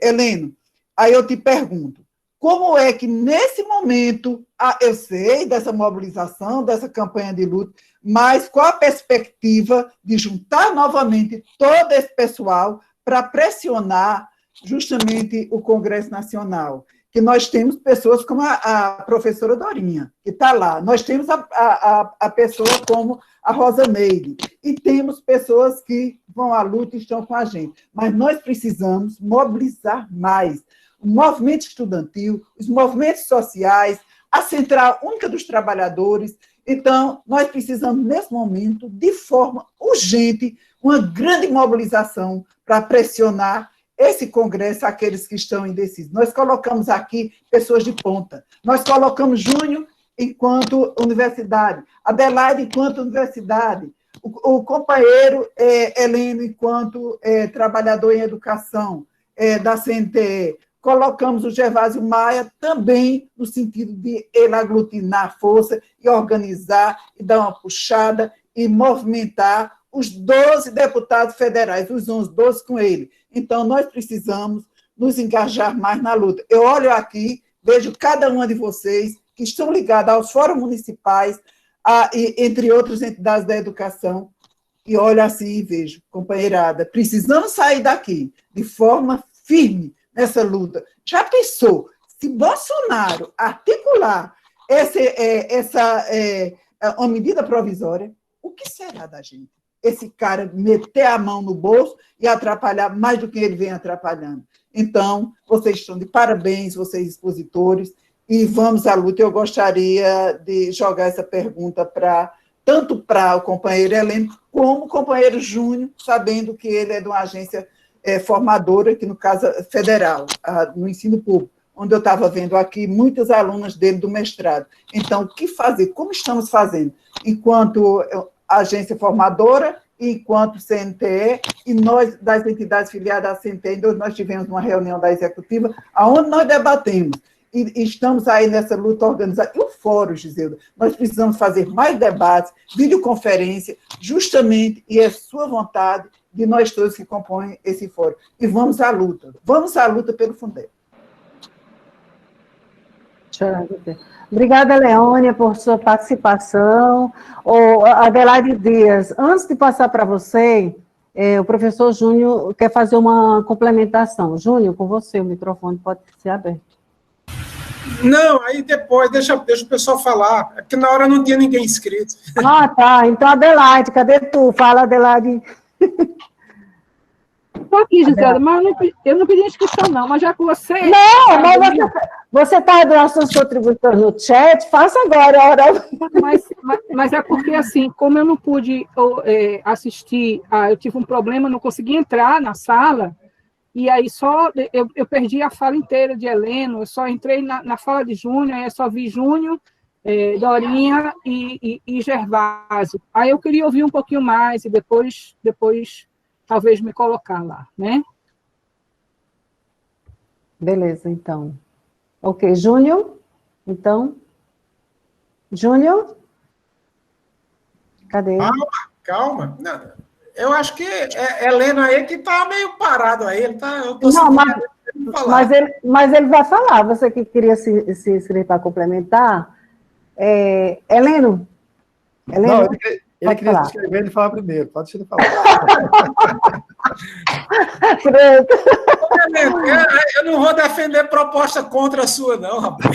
Heleno, aí eu te pergunto, como é que, nesse momento, eu sei dessa mobilização, dessa campanha de luta, mas qual a perspectiva de juntar novamente todo esse pessoal para pressionar justamente o Congresso Nacional? Que nós temos pessoas como a professora Dorinha, que está lá, nós temos a pessoa como a Rosa Neide, e temos pessoas que vão à luta e estão com a gente, mas nós precisamos mobilizar mais o movimento estudantil, os movimentos sociais, a Central Única dos Trabalhadores. Então, nós precisamos, nesse momento, de forma urgente, uma grande mobilização para pressionar esse Congresso, aqueles que estão indecisos. Nós colocamos aqui pessoas de ponta. Nós colocamos Júnior enquanto universidade, Adelaide enquanto universidade, o companheiro Heleno enquanto trabalhador em educação da CNTE. Colocamos o Gervásio Maia também no sentido de ele aglutinar força e organizar e dar uma puxada e movimentar os 12 deputados federais, os 12 com ele. Então, nós precisamos nos engajar mais na luta. Eu olho aqui, vejo cada uma de vocês que estão ligadas aos fóruns municipais, entre outras entidades da educação, e olho assim e vejo, companheirada, precisamos sair daqui de forma firme nessa luta. Já pensou, se Bolsonaro articular uma medida provisória, o que será da gente? esse cara meter a mão no bolso e atrapalhar mais do que ele vem atrapalhando. Então, vocês estão de parabéns, vocês expositores, e vamos à luta. Eu gostaria de jogar essa pergunta tanto para o companheiro Heleno, como o companheiro Júnior, sabendo que ele é de uma agência formadora, que no caso é federal, no ensino público, onde eu estava vendo aqui muitas alunas dele do mestrado. Então, o que fazer? Como estamos fazendo? Enquanto agência formadora, enquanto CNTE, e nós, das entidades filiadas à CNTE, nós tivemos uma reunião da executiva, onde nós debatemos, e estamos aí nessa luta organizada. E o fórum, Giselda, nós precisamos fazer mais debates, videoconferência, justamente, e é sua vontade, de nós todos que compõem esse fórum. E vamos à luta pelo Fundeb. Obrigada, Leônia, por sua participação. Adelaide Dias, antes de passar para você, o professor Júnior quer fazer uma complementação. Júnior, com você, o microfone pode ser aberto. Não, aí depois, deixa o pessoal falar, é porque na hora não tinha ninguém inscrito. Ah, tá, então Adelaide, cadê tu? Fala, Adelaide. Estou aqui, Gisela, mas eu não pedi inscrição, não, mas já que você... Não, mas você está dando as suas contribuições no chat, faça agora. Mas é porque, assim, como eu não pude assistir, eu tive um problema, não consegui entrar na sala, e aí eu perdi a fala inteira de Heleno, eu só entrei na fala de Júnior, aí eu só vi Júnior, Dorinha e Gervásio. Aí eu queria ouvir um pouquinho mais, e depois talvez me colocar lá, né? Beleza, então. Ok, Júnior? Então? Júnior? Cadê? Calma. Não, eu acho que Heleno aí que está meio parado aí. Mas ele vai falar. Você que queria se inscrever para complementar. Heleno? Não, ele queria se inscrever e falar primeiro. Pode deixar ele falar. Eu não vou defender proposta contra a sua, não, rapaz.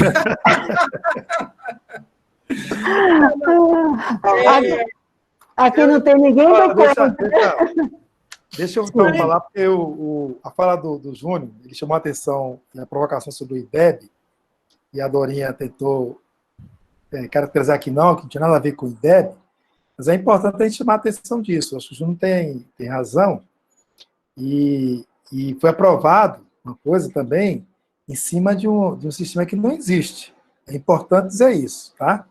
Aqui não tem ninguém do corpo. Deixa eu então falar, porque a fala do Júnior, ele chamou a atenção na provocação sobre o IDEB, e a Dorinha tentou caracterizar que não tinha nada a ver com o IDEB, mas é importante a gente chamar a atenção disso. Acho que o Júnior tem razão, e foi aprovado uma coisa também em cima de um sistema que não existe. É importante dizer isso, tá?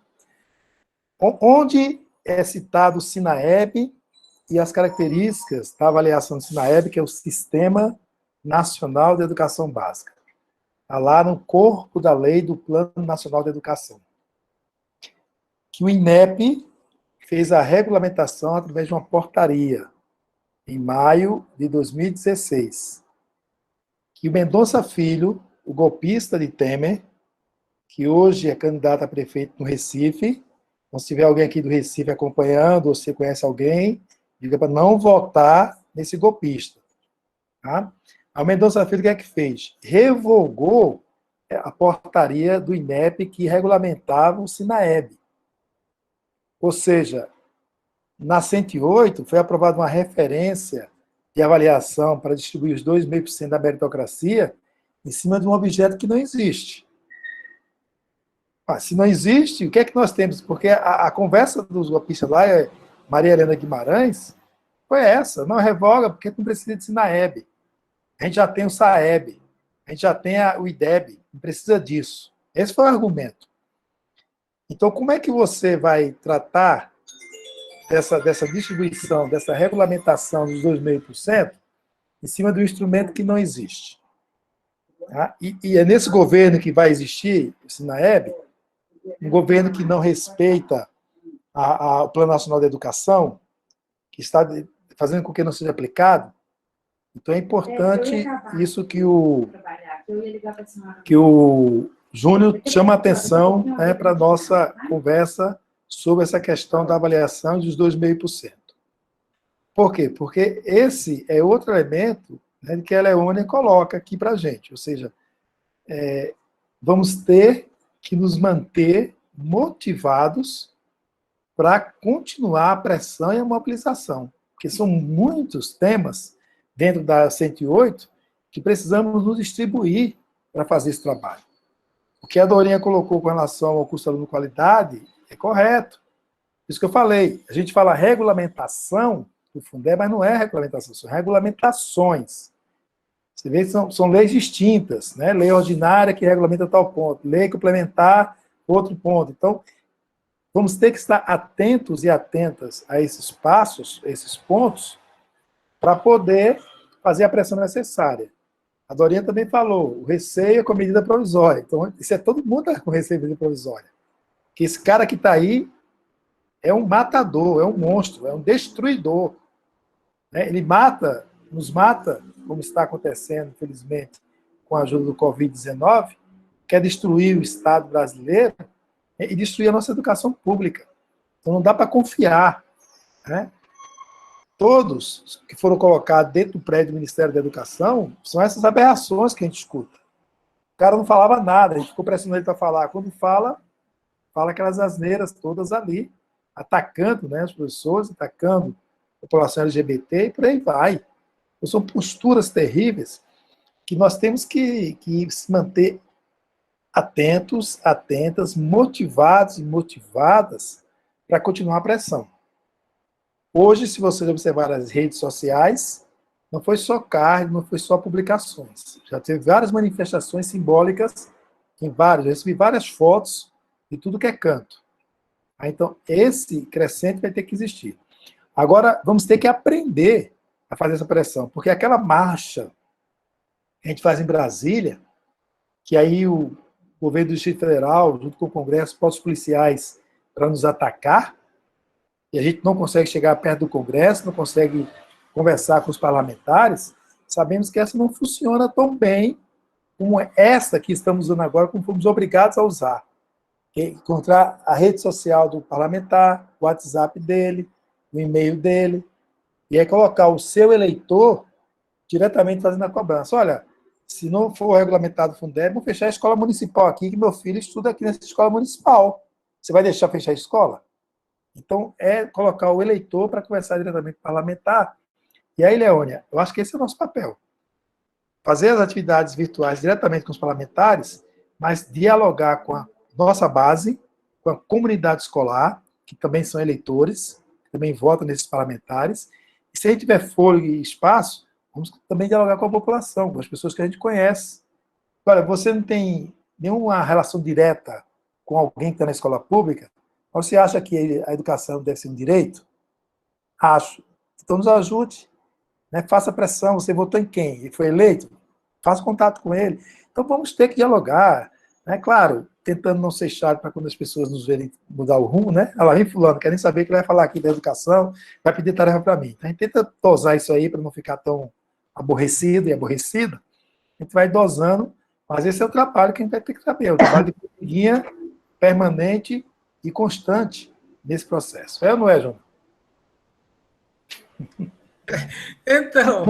Onde é citado o SINAEB e as características da avaliação do SINAEB, que é o Sistema Nacional de Educação Básica. Está lá no corpo da lei do Plano Nacional de Educação. Que o INEP fez a regulamentação através de uma portaria, em maio de 2016. Que o Mendonça Filho, o golpista de Temer, que hoje é candidato a prefeito no Recife, então, se tiver alguém aqui do Recife acompanhando, ou você conhece alguém, diga para não votar nesse golpista. Tá? A Mendonça Filho, o que é que fez? Revogou a portaria do INEP que regulamentava o SINAEB. Ou seja, na 108 foi aprovada uma referência de avaliação para distribuir os 2,5% da meritocracia em cima de um objeto que não existe. Se não existe, o que é que nós temos? Porque a conversa dos golpistas lá, Maria Helena Guimarães, foi essa, não revoga porque não precisa de SINAEB. A gente já tem o SAEB, a gente já tem o IDEB, não precisa disso. Esse foi o argumento. Então, como é que você vai tratar dessa distribuição, dessa regulamentação dos 2,5% em cima do instrumento que não existe? Tá? E é nesse governo que vai existir o SINAEB, um governo que não respeita o Plano Nacional de Educação, que está fazendo com que não seja aplicado. Então, é importante isso que o Júnior chama a atenção para a nossa conversa sobre essa questão da avaliação dos 2,5%. Por quê? Porque esse é outro elemento que a Leônia coloca aqui para a gente. Ou seja, vamos ter que nos manter motivados para continuar a pressão e a mobilização. porque são muitos temas dentro da 108 que precisamos nos distribuir para fazer esse trabalho. O que a Dorinha colocou com relação ao custo aluno qualidade é correto. Isso que eu falei. A gente fala regulamentação do Fundeb, mas não é regulamentação, são regulamentações. Você vê que são leis distintas, né? Lei ordinária que regulamenta tal ponto, lei complementar, outro ponto. Então, vamos ter que estar atentos e atentas a esses passos, esses pontos, para poder fazer a pressão necessária. A Dorinha também falou, o receio com medida provisória. Então, isso é todo mundo com receio com medida provisória. Que esse cara que está aí é um matador, é um monstro, é um destruidor. Né? Ele mata, nos mata, como está acontecendo, infelizmente, com a ajuda do Covid-19, quer destruir o Estado brasileiro e destruir a nossa educação pública. Então, não dá para confiar. Né? Todos que foram colocados dentro do prédio do Ministério da Educação são essas aberrações que a gente escuta. O cara não falava nada, a gente ficou pressionando ele para falar. Quando fala aquelas asneiras todas ali, atacando, né, os professores, atacando a população LGBT e por aí vai. Então, são posturas terríveis que nós temos que se manter atentos, atentas, motivados e motivadas para continuar a pressão. Hoje, se vocês observarem as redes sociais, não foi só card, não foi só publicações. Já teve várias manifestações simbólicas, eu recebi várias fotos de tudo que é canto. Então, esse crescente vai ter que existir. Agora, vamos ter que aprender a fazer essa pressão, porque aquela marcha que a gente faz em Brasília, que aí o governo do Distrito Federal, junto com o Congresso, bota os policiais para nos atacar, e a gente não consegue chegar perto do Congresso, não consegue conversar com os parlamentares, sabemos que essa não funciona tão bem como essa que estamos usando agora, como fomos obrigados a usar. Encontrar a rede social do parlamentar, o WhatsApp dele, o e-mail dele, e aí colocar o seu eleitor diretamente fazendo a cobrança. Olha, se não for regulamentado o Fundeb, vou fechar a escola municipal aqui, que meu filho estuda aqui nessa escola municipal. Você vai deixar fechar a escola? Então, é colocar o eleitor para conversar diretamente com o parlamentar. E aí, Leônia, eu acho que esse é o nosso papel. Fazer as atividades virtuais diretamente com os parlamentares, mas dialogar com a nossa base, com a comunidade escolar, que também são eleitores, que também votam nesses parlamentares. E se a gente tiver fôlego e espaço, vamos também dialogar com a população, com as pessoas que a gente conhece. Olha, você não tem nenhuma relação direta com alguém que está na escola pública, você acha que a educação deve ser um direito? Acho. Então nos ajude, né? Faça pressão. Você votou em quem? Ele foi eleito? Faça contato com ele. Então vamos ter que dialogar, né? Claro, tentando não ser chato para quando as pessoas nos verem mudar o rumo, né? Ela vem fulano, quer nem saber o que ele vai falar aqui da educação, vai pedir tarefa para mim. Então a gente tenta dosar isso aí para não ficar tão aborrecido e aborrecida. A gente vai dosando, mas esse é o trabalho que a gente vai ter que saber, o trabalho de formiguinha permanente e constante nesse processo. É ou não é, João? Então,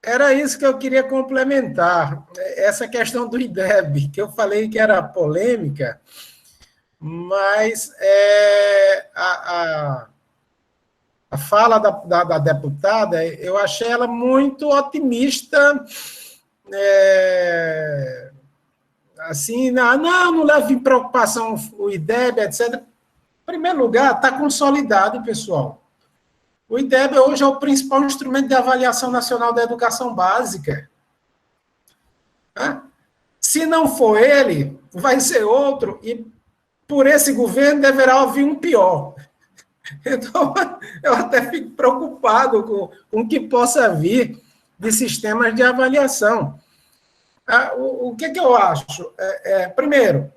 era isso que eu queria complementar. Essa questão do IDEB, que eu falei que era polêmica, mas a fala da deputada, eu achei ela muito otimista, assim, não leve em preocupação o IDEB, etc. Em primeiro lugar, está consolidado, pessoal. O IDEB hoje é o principal instrumento de avaliação nacional da educação básica. Se não for ele, vai ser outro, e por esse governo deverá vir um pior. Então, eu até fico preocupado com o que possa vir de sistemas de avaliação. O que eu acho? Primeiro,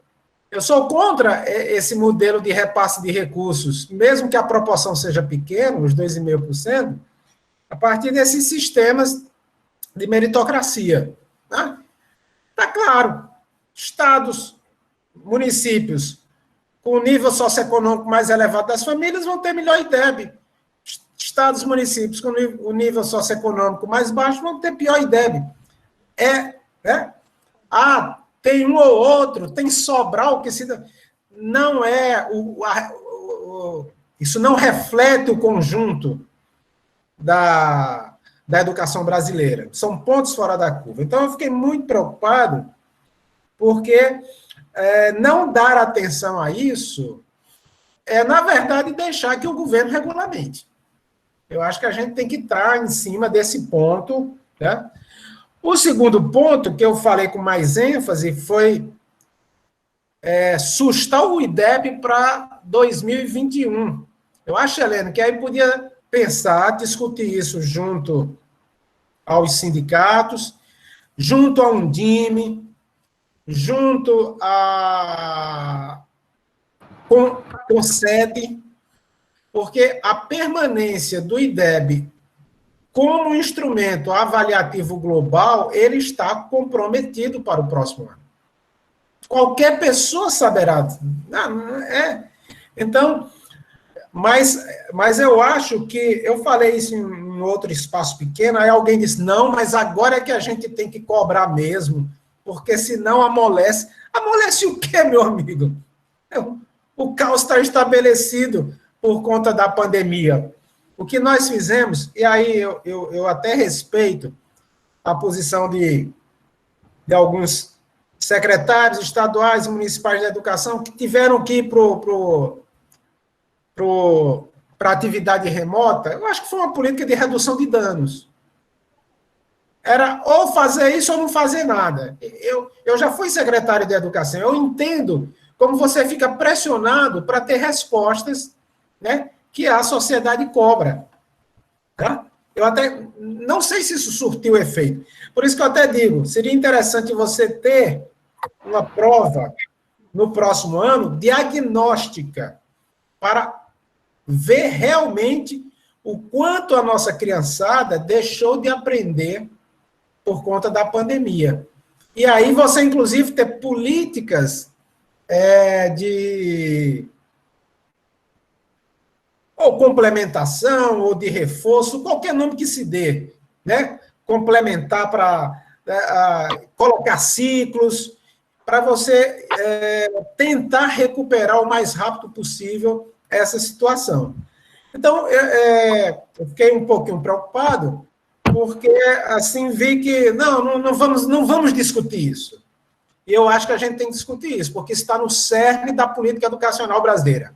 eu sou contra esse modelo de repasse de recursos, mesmo que a proporção seja pequena, os 2,5%, a partir desses sistemas de meritocracia. Está claro, estados, municípios com o nível socioeconômico mais elevado das famílias vão ter melhor IDEB. Estados, municípios com o nível socioeconômico mais baixo vão ter pior IDEB. Tem um ou outro, tem Sobral que se... Não é... Isso não reflete o conjunto da educação brasileira. São pontos fora da curva. Então, eu fiquei muito preocupado, porque não dar atenção a isso na verdade, deixar que o governo regulamente. Eu acho que a gente tem que estar em cima desse ponto, né? O segundo ponto, que eu falei com mais ênfase, foi sustar o IDEB para 2021. Eu acho, Helena, que aí podia pensar, discutir isso junto aos sindicatos, junto a Undime, junto a Concede, porque a permanência do IDEB como instrumento avaliativo global, ele está comprometido para o próximo ano. Qualquer pessoa saberá. Então, mas eu acho que, eu falei isso em outro espaço pequeno, aí alguém disse, não, mas agora é que a gente tem que cobrar mesmo, porque senão amolece. Amolece o quê, meu amigo? O caos está estabelecido por conta da pandemia. O que nós fizemos, e aí eu até respeito a posição de alguns secretários estaduais e municipais de educação que tiveram que ir para a atividade remota, eu acho que foi uma política de redução de danos. Era ou fazer isso ou não fazer nada. Eu já fui secretário de educação, eu entendo como você fica pressionado para ter respostas, né, que a sociedade cobra. Tá? Eu até não sei se isso surtiu efeito. Por isso que eu até digo, seria interessante você ter uma prova no próximo ano diagnóstica para ver realmente o quanto a nossa criançada deixou de aprender por conta da pandemia. E aí você, inclusive, ter políticas de ou complementação, ou de reforço, qualquer nome que se dê, né? Complementar para colocar ciclos, para você tentar recuperar o mais rápido possível essa situação. Então, eu fiquei um pouquinho preocupado, porque assim vi que não vamos discutir isso. E eu acho que a gente tem que discutir isso, porque está no cerne da política educacional brasileira.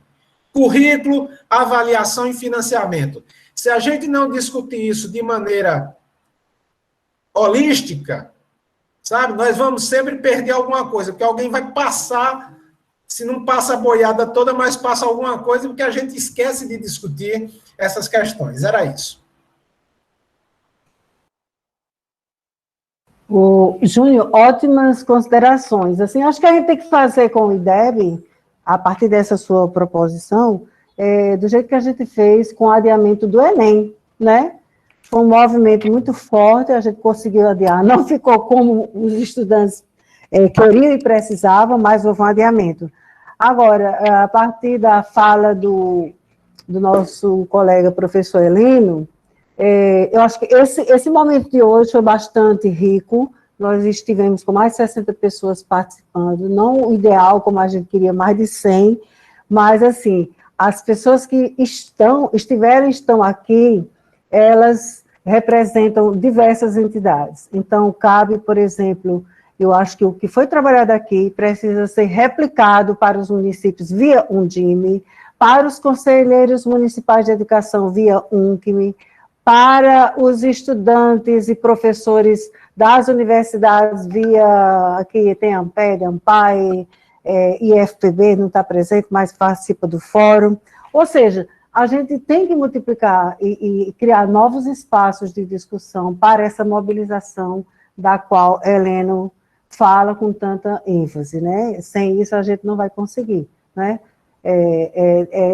Currículo, avaliação e financiamento. Se a gente não discutir isso de maneira holística, sabe, nós vamos sempre perder alguma coisa, porque alguém vai passar, se não passa a boiada toda, mas passa alguma coisa, porque a gente esquece de discutir essas questões. Era isso. Júnior, ótimas considerações. Assim, acho que a gente tem que fazer com o IDEB, a partir dessa sua proposição, do jeito que a gente fez com o adiamento do Enem, né? Foi um movimento muito forte, a gente conseguiu adiar, não ficou como os estudantes queriam e precisavam, mas houve um adiamento. Agora, a partir da fala do nosso colega professor Heleno, eu acho que esse momento de hoje foi bastante rico, nós estivemos com mais de 60 pessoas participando, não o ideal, como a gente queria, mais de 100, mas, assim, as pessoas que estão aqui, elas representam diversas entidades. Então, cabe, por exemplo, eu acho que o que foi trabalhado aqui precisa ser replicado para os municípios via Undime, para os conselheiros municipais de educação via UNCME, para os estudantes e professores das universidades via, aqui tem a Amped, AMPAE, IFPB não está presente, mas participa do fórum. Ou seja, a gente tem que multiplicar e criar novos espaços de discussão para essa mobilização da qual Heleno fala com tanta ênfase, né? Sem isso a gente não vai conseguir, né?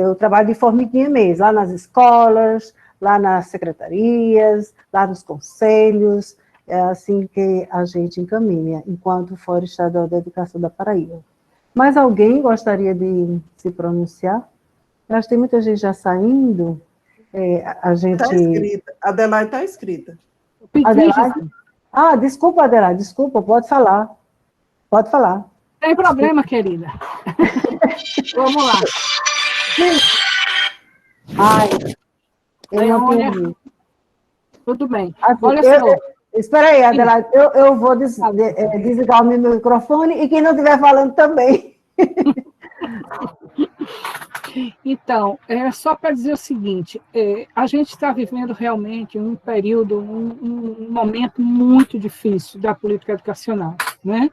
O trabalho de formiguinha mesmo, lá nas escolas, lá nas secretarias, lá nos conselhos, é assim que a gente encaminha, enquanto Fórum Estadual da Educação da Paraíba. Mas alguém gostaria de se pronunciar? Eu acho que tem muita gente já saindo. A gente... Está escrita. Adelaide está escrita. Adelaide? Desculpa, Adelaide, desculpa, pode falar. Pode falar. Tem problema, querida. Vamos lá. Ai, eu não entendi. Tudo bem. Assim, Olha só. Espera aí, Adelaide, eu vou desligar o meu microfone e quem não estiver falando também. Então, só para dizer o seguinte, a gente está vivendo realmente um período, um momento muito difícil da política educacional, né?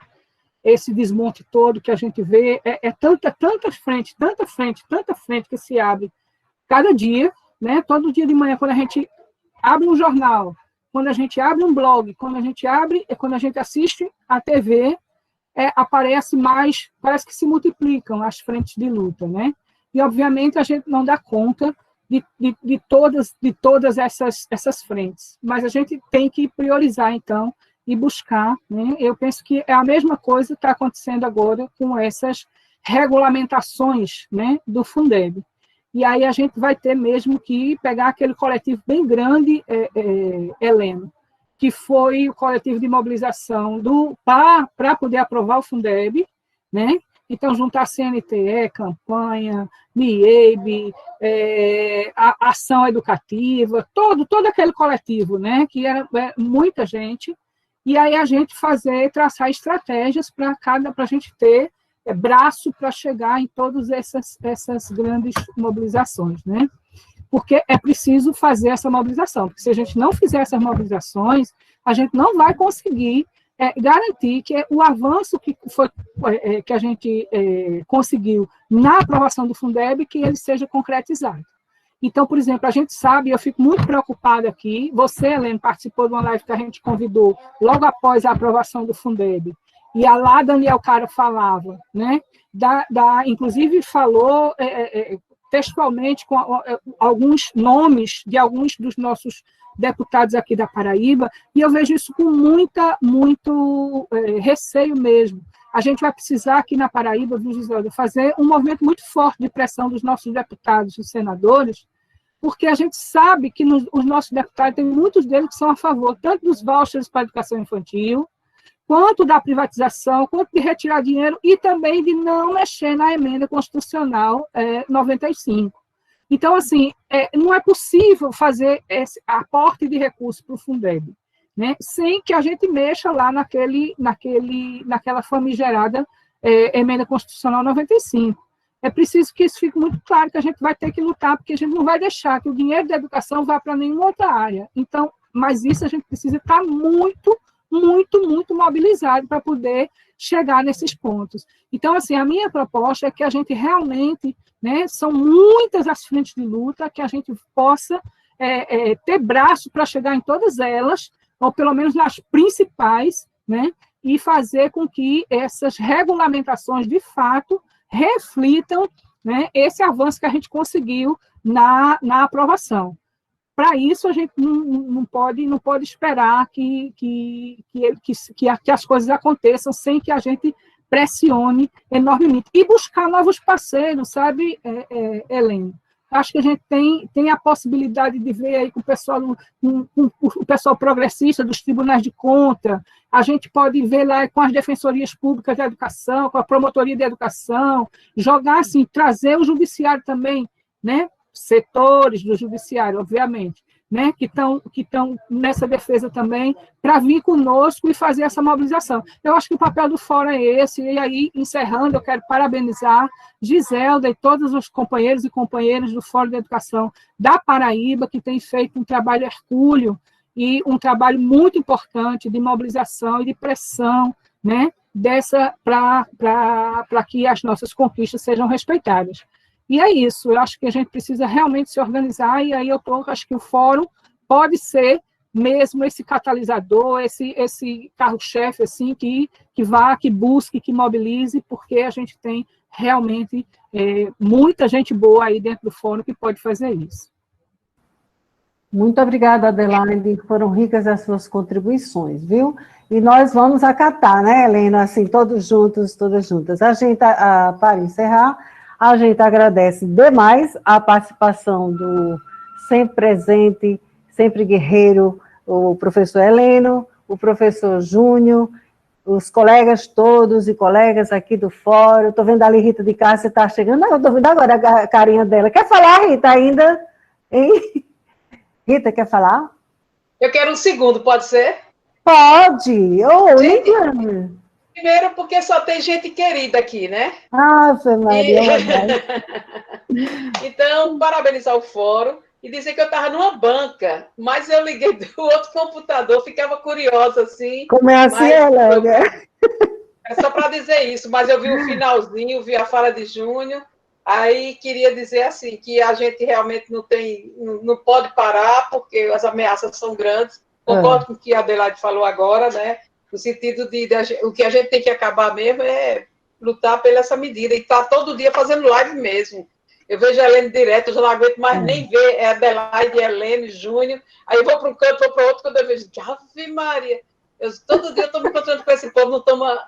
Esse desmonte todo que a gente vê, tanta frente que se abre cada dia, né? Todo dia de manhã, quando a gente abre um jornal, quando a gente abre um blog, quando a gente assiste a TV, aparece mais, parece que se multiplicam as frentes de luta, né? E, obviamente, a gente não dá conta de todas essas frentes, mas a gente tem que priorizar, então, e buscar, né? Eu penso que é a mesma coisa que está acontecendo agora com essas regulamentações, né, do Fundeb. E aí a gente vai ter mesmo que pegar aquele coletivo bem grande, Helena, que foi o coletivo de mobilização para poder aprovar o Fundeb, né? Então, juntar CNTE, campanha, MIEB, a ação educativa, todo aquele coletivo, né? Que era muita gente, e aí a gente traçar estratégias para a gente ter braço para chegar em todas essas grandes mobilizações, né? Porque é preciso fazer essa mobilização, porque se a gente não fizer essas mobilizações, a gente não vai conseguir garantir que o avanço que a gente conseguiu na aprovação do Fundeb, que ele seja concretizado. Então, por exemplo, a gente sabe, eu fico muito preocupada aqui, você, Helena, participou de uma live que a gente convidou logo após a aprovação do Fundeb, e lá Daniel Caro falava, né? Inclusive falou textualmente com alguns nomes de alguns dos nossos deputados aqui da Paraíba, e eu vejo isso com muito receio mesmo. A gente vai precisar aqui na Paraíba, Giselda, fazer um movimento muito forte de pressão dos nossos deputados e senadores, porque a gente sabe que os nossos deputados, tem muitos deles que são a favor tanto dos vouchers para a educação infantil, quanto da privatização, quanto de retirar dinheiro e também de não mexer na emenda constitucional 95. Então, assim, não é possível fazer esse aporte de recursos para o Fundeb, né, sem que a gente mexa lá naquela famigerada emenda constitucional 95. É preciso que isso fique muito claro, que a gente vai ter que lutar, porque a gente não vai deixar que o dinheiro da educação vá para nenhuma outra área. Então, mas isso a gente precisa estar muito mobilizado para poder chegar nesses pontos. Então, assim, a minha proposta é que a gente realmente, né, são muitas as frentes de luta, que a gente possa ter braço para chegar em todas elas, ou pelo menos nas principais, né, e fazer com que essas regulamentações, de fato, reflitam, né, esse avanço que a gente conseguiu na aprovação. Para isso, a gente não pode esperar que as coisas aconteçam sem que a gente pressione enormemente. E buscar novos parceiros, sabe, Helena? Acho que a gente tem a possibilidade de ver aí com o pessoal progressista dos tribunais de conta, a gente pode ver lá com as defensorias públicas de educação, com a promotoria de educação, jogar assim, trazer o judiciário também, né? Setores do judiciário, obviamente, né, que estão nessa defesa também, para vir conosco e fazer essa mobilização. Eu acho que o papel do Fórum é esse, e aí, encerrando, eu quero parabenizar Giselda e todos os companheiros e companheiras do Fórum de Educação da Paraíba, que tem feito um trabalho hercúleo e um trabalho muito importante de mobilização e de pressão, né, para que as nossas conquistas sejam respeitadas. E é isso, eu acho que a gente precisa realmente se organizar, e aí acho que o fórum pode ser mesmo esse catalisador, esse carro-chefe, assim, que busque, que mobilize, porque a gente tem realmente muita gente boa aí dentro do fórum que pode fazer isso. Muito obrigada, Adelaide, foram ricas as suas contribuições, viu? E nós vamos acatar, né, Helena, assim, todos juntos, todas juntas. A gente, para encerrar, a gente agradece demais a participação do sempre presente, sempre guerreiro, o professor Heleno, o professor Júnior, os colegas todos e colegas aqui do fórum. Estou vendo ali Rita de Cássia, está chegando. Não, estou vendo agora a carinha dela. Quer falar, Rita, ainda? Hein? Rita, quer falar? Eu quero um segundo, pode ser? Pode! Ô, Gente, Lívia! primeiro porque só tem gente querida aqui, né? Ave Maria, Então, parabenizar o fórum e dizer que eu estava numa banca, mas eu liguei do outro computador, ficava curiosa, assim. como é assim, Elélia? É só para dizer isso, mas eu vi o finalzinho, vi a fala de Júnior, aí queria dizer assim, que a gente realmente não pode parar, porque as ameaças são grandes. Concordo com o que a Adelaide falou agora, né? No sentido de o que a gente tem que acabar mesmo é lutar pela essa medida, e estar todo dia fazendo live mesmo. Eu vejo a Helene direto, eu já não aguento mais nem ver, é Adelaide, Helene, Júnior, aí eu vou para um canto, vou para outro, quando eu vejo, Ave Maria, todo dia eu estou me encontrando com esse povo, não toma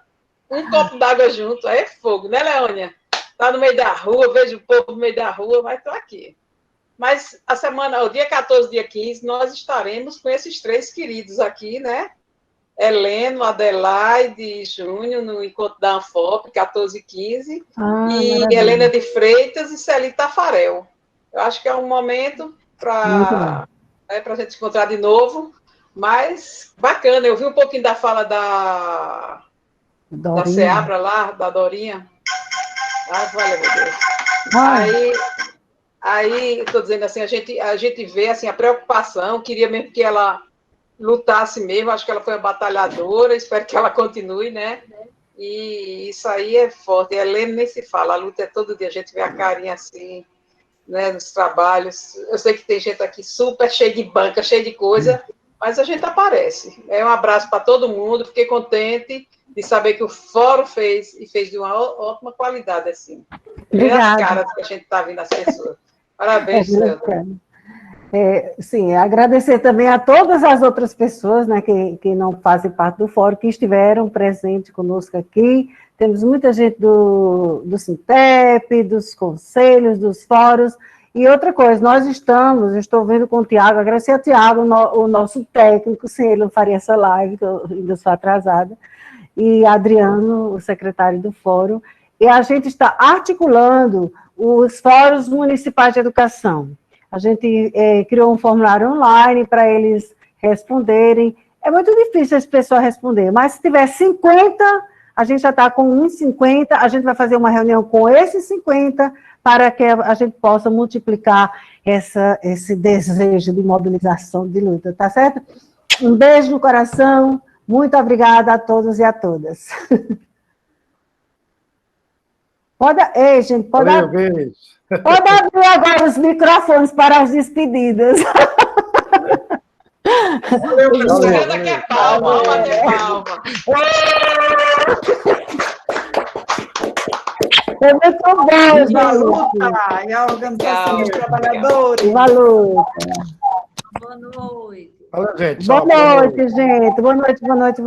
um copo d'água junto, aí é fogo, né, Leônia? Está no meio da rua, vejo o povo no meio da rua, mas estou aqui. Mas a semana, o dia 14, dia 15, nós estaremos com esses três queridos aqui, né? Heleno, Adelaide e Júnior, no encontro da Anfop, 14 e 15, e maravilha. Helena de Freitas e Celi Tafarel. Eu acho que é um momento para a gente se encontrar de novo, mas bacana. Eu vi um pouquinho da fala da Seabra lá, da Dorinha. Ai, vale, meu Deus. Aí estou dizendo assim, a gente vê assim, a preocupação, queria mesmo que ela lutasse mesmo, acho que ela foi uma batalhadora, espero que ela continue, né? E isso aí é forte. A Helene nem se fala, a luta é todo dia, a gente vê a carinha assim, né, nos trabalhos. Eu sei que tem gente aqui super cheia de banca, cheia de coisa, mas a gente aparece. Um abraço para todo mundo, fiquei contente de saber que o fórum fez, e fez de uma ótima qualidade, assim. Ver as caras que a gente está vendo as pessoas. Parabéns, Sandra. Sim, agradecer também a todas as outras pessoas, né, que não fazem parte do fórum, que estiveram presentes conosco aqui. Temos muita gente do Sintep, dos conselhos, dos fóruns. E outra coisa, estou vendo com o Tiago, agradecer a Tiago, o nosso técnico, sem ele não faria essa live, que eu ainda sou atrasada, e Adriano, o secretário do fórum, e a gente está articulando os fóruns municipais de educação. A gente criou um formulário online para eles responderem. É muito difícil esse pessoal responder, mas se tiver 50, a gente já está com uns 50, a gente vai fazer uma reunião com esses 50 para que a gente possa multiplicar esse desejo de mobilização, de luta, tá certo? Um beijo no coração, muito obrigada a todos e a todas. Gente, pode abrir agora os microfones para as despedidas. Valeu, pessoal. Daqui a palma, bater palma. Foi muito bom, Valuta, e a Organização dos Trabalhadores. Valuta. Boa noite. Valeu, gente. Boa noite, gente. Boa noite. Boa noite.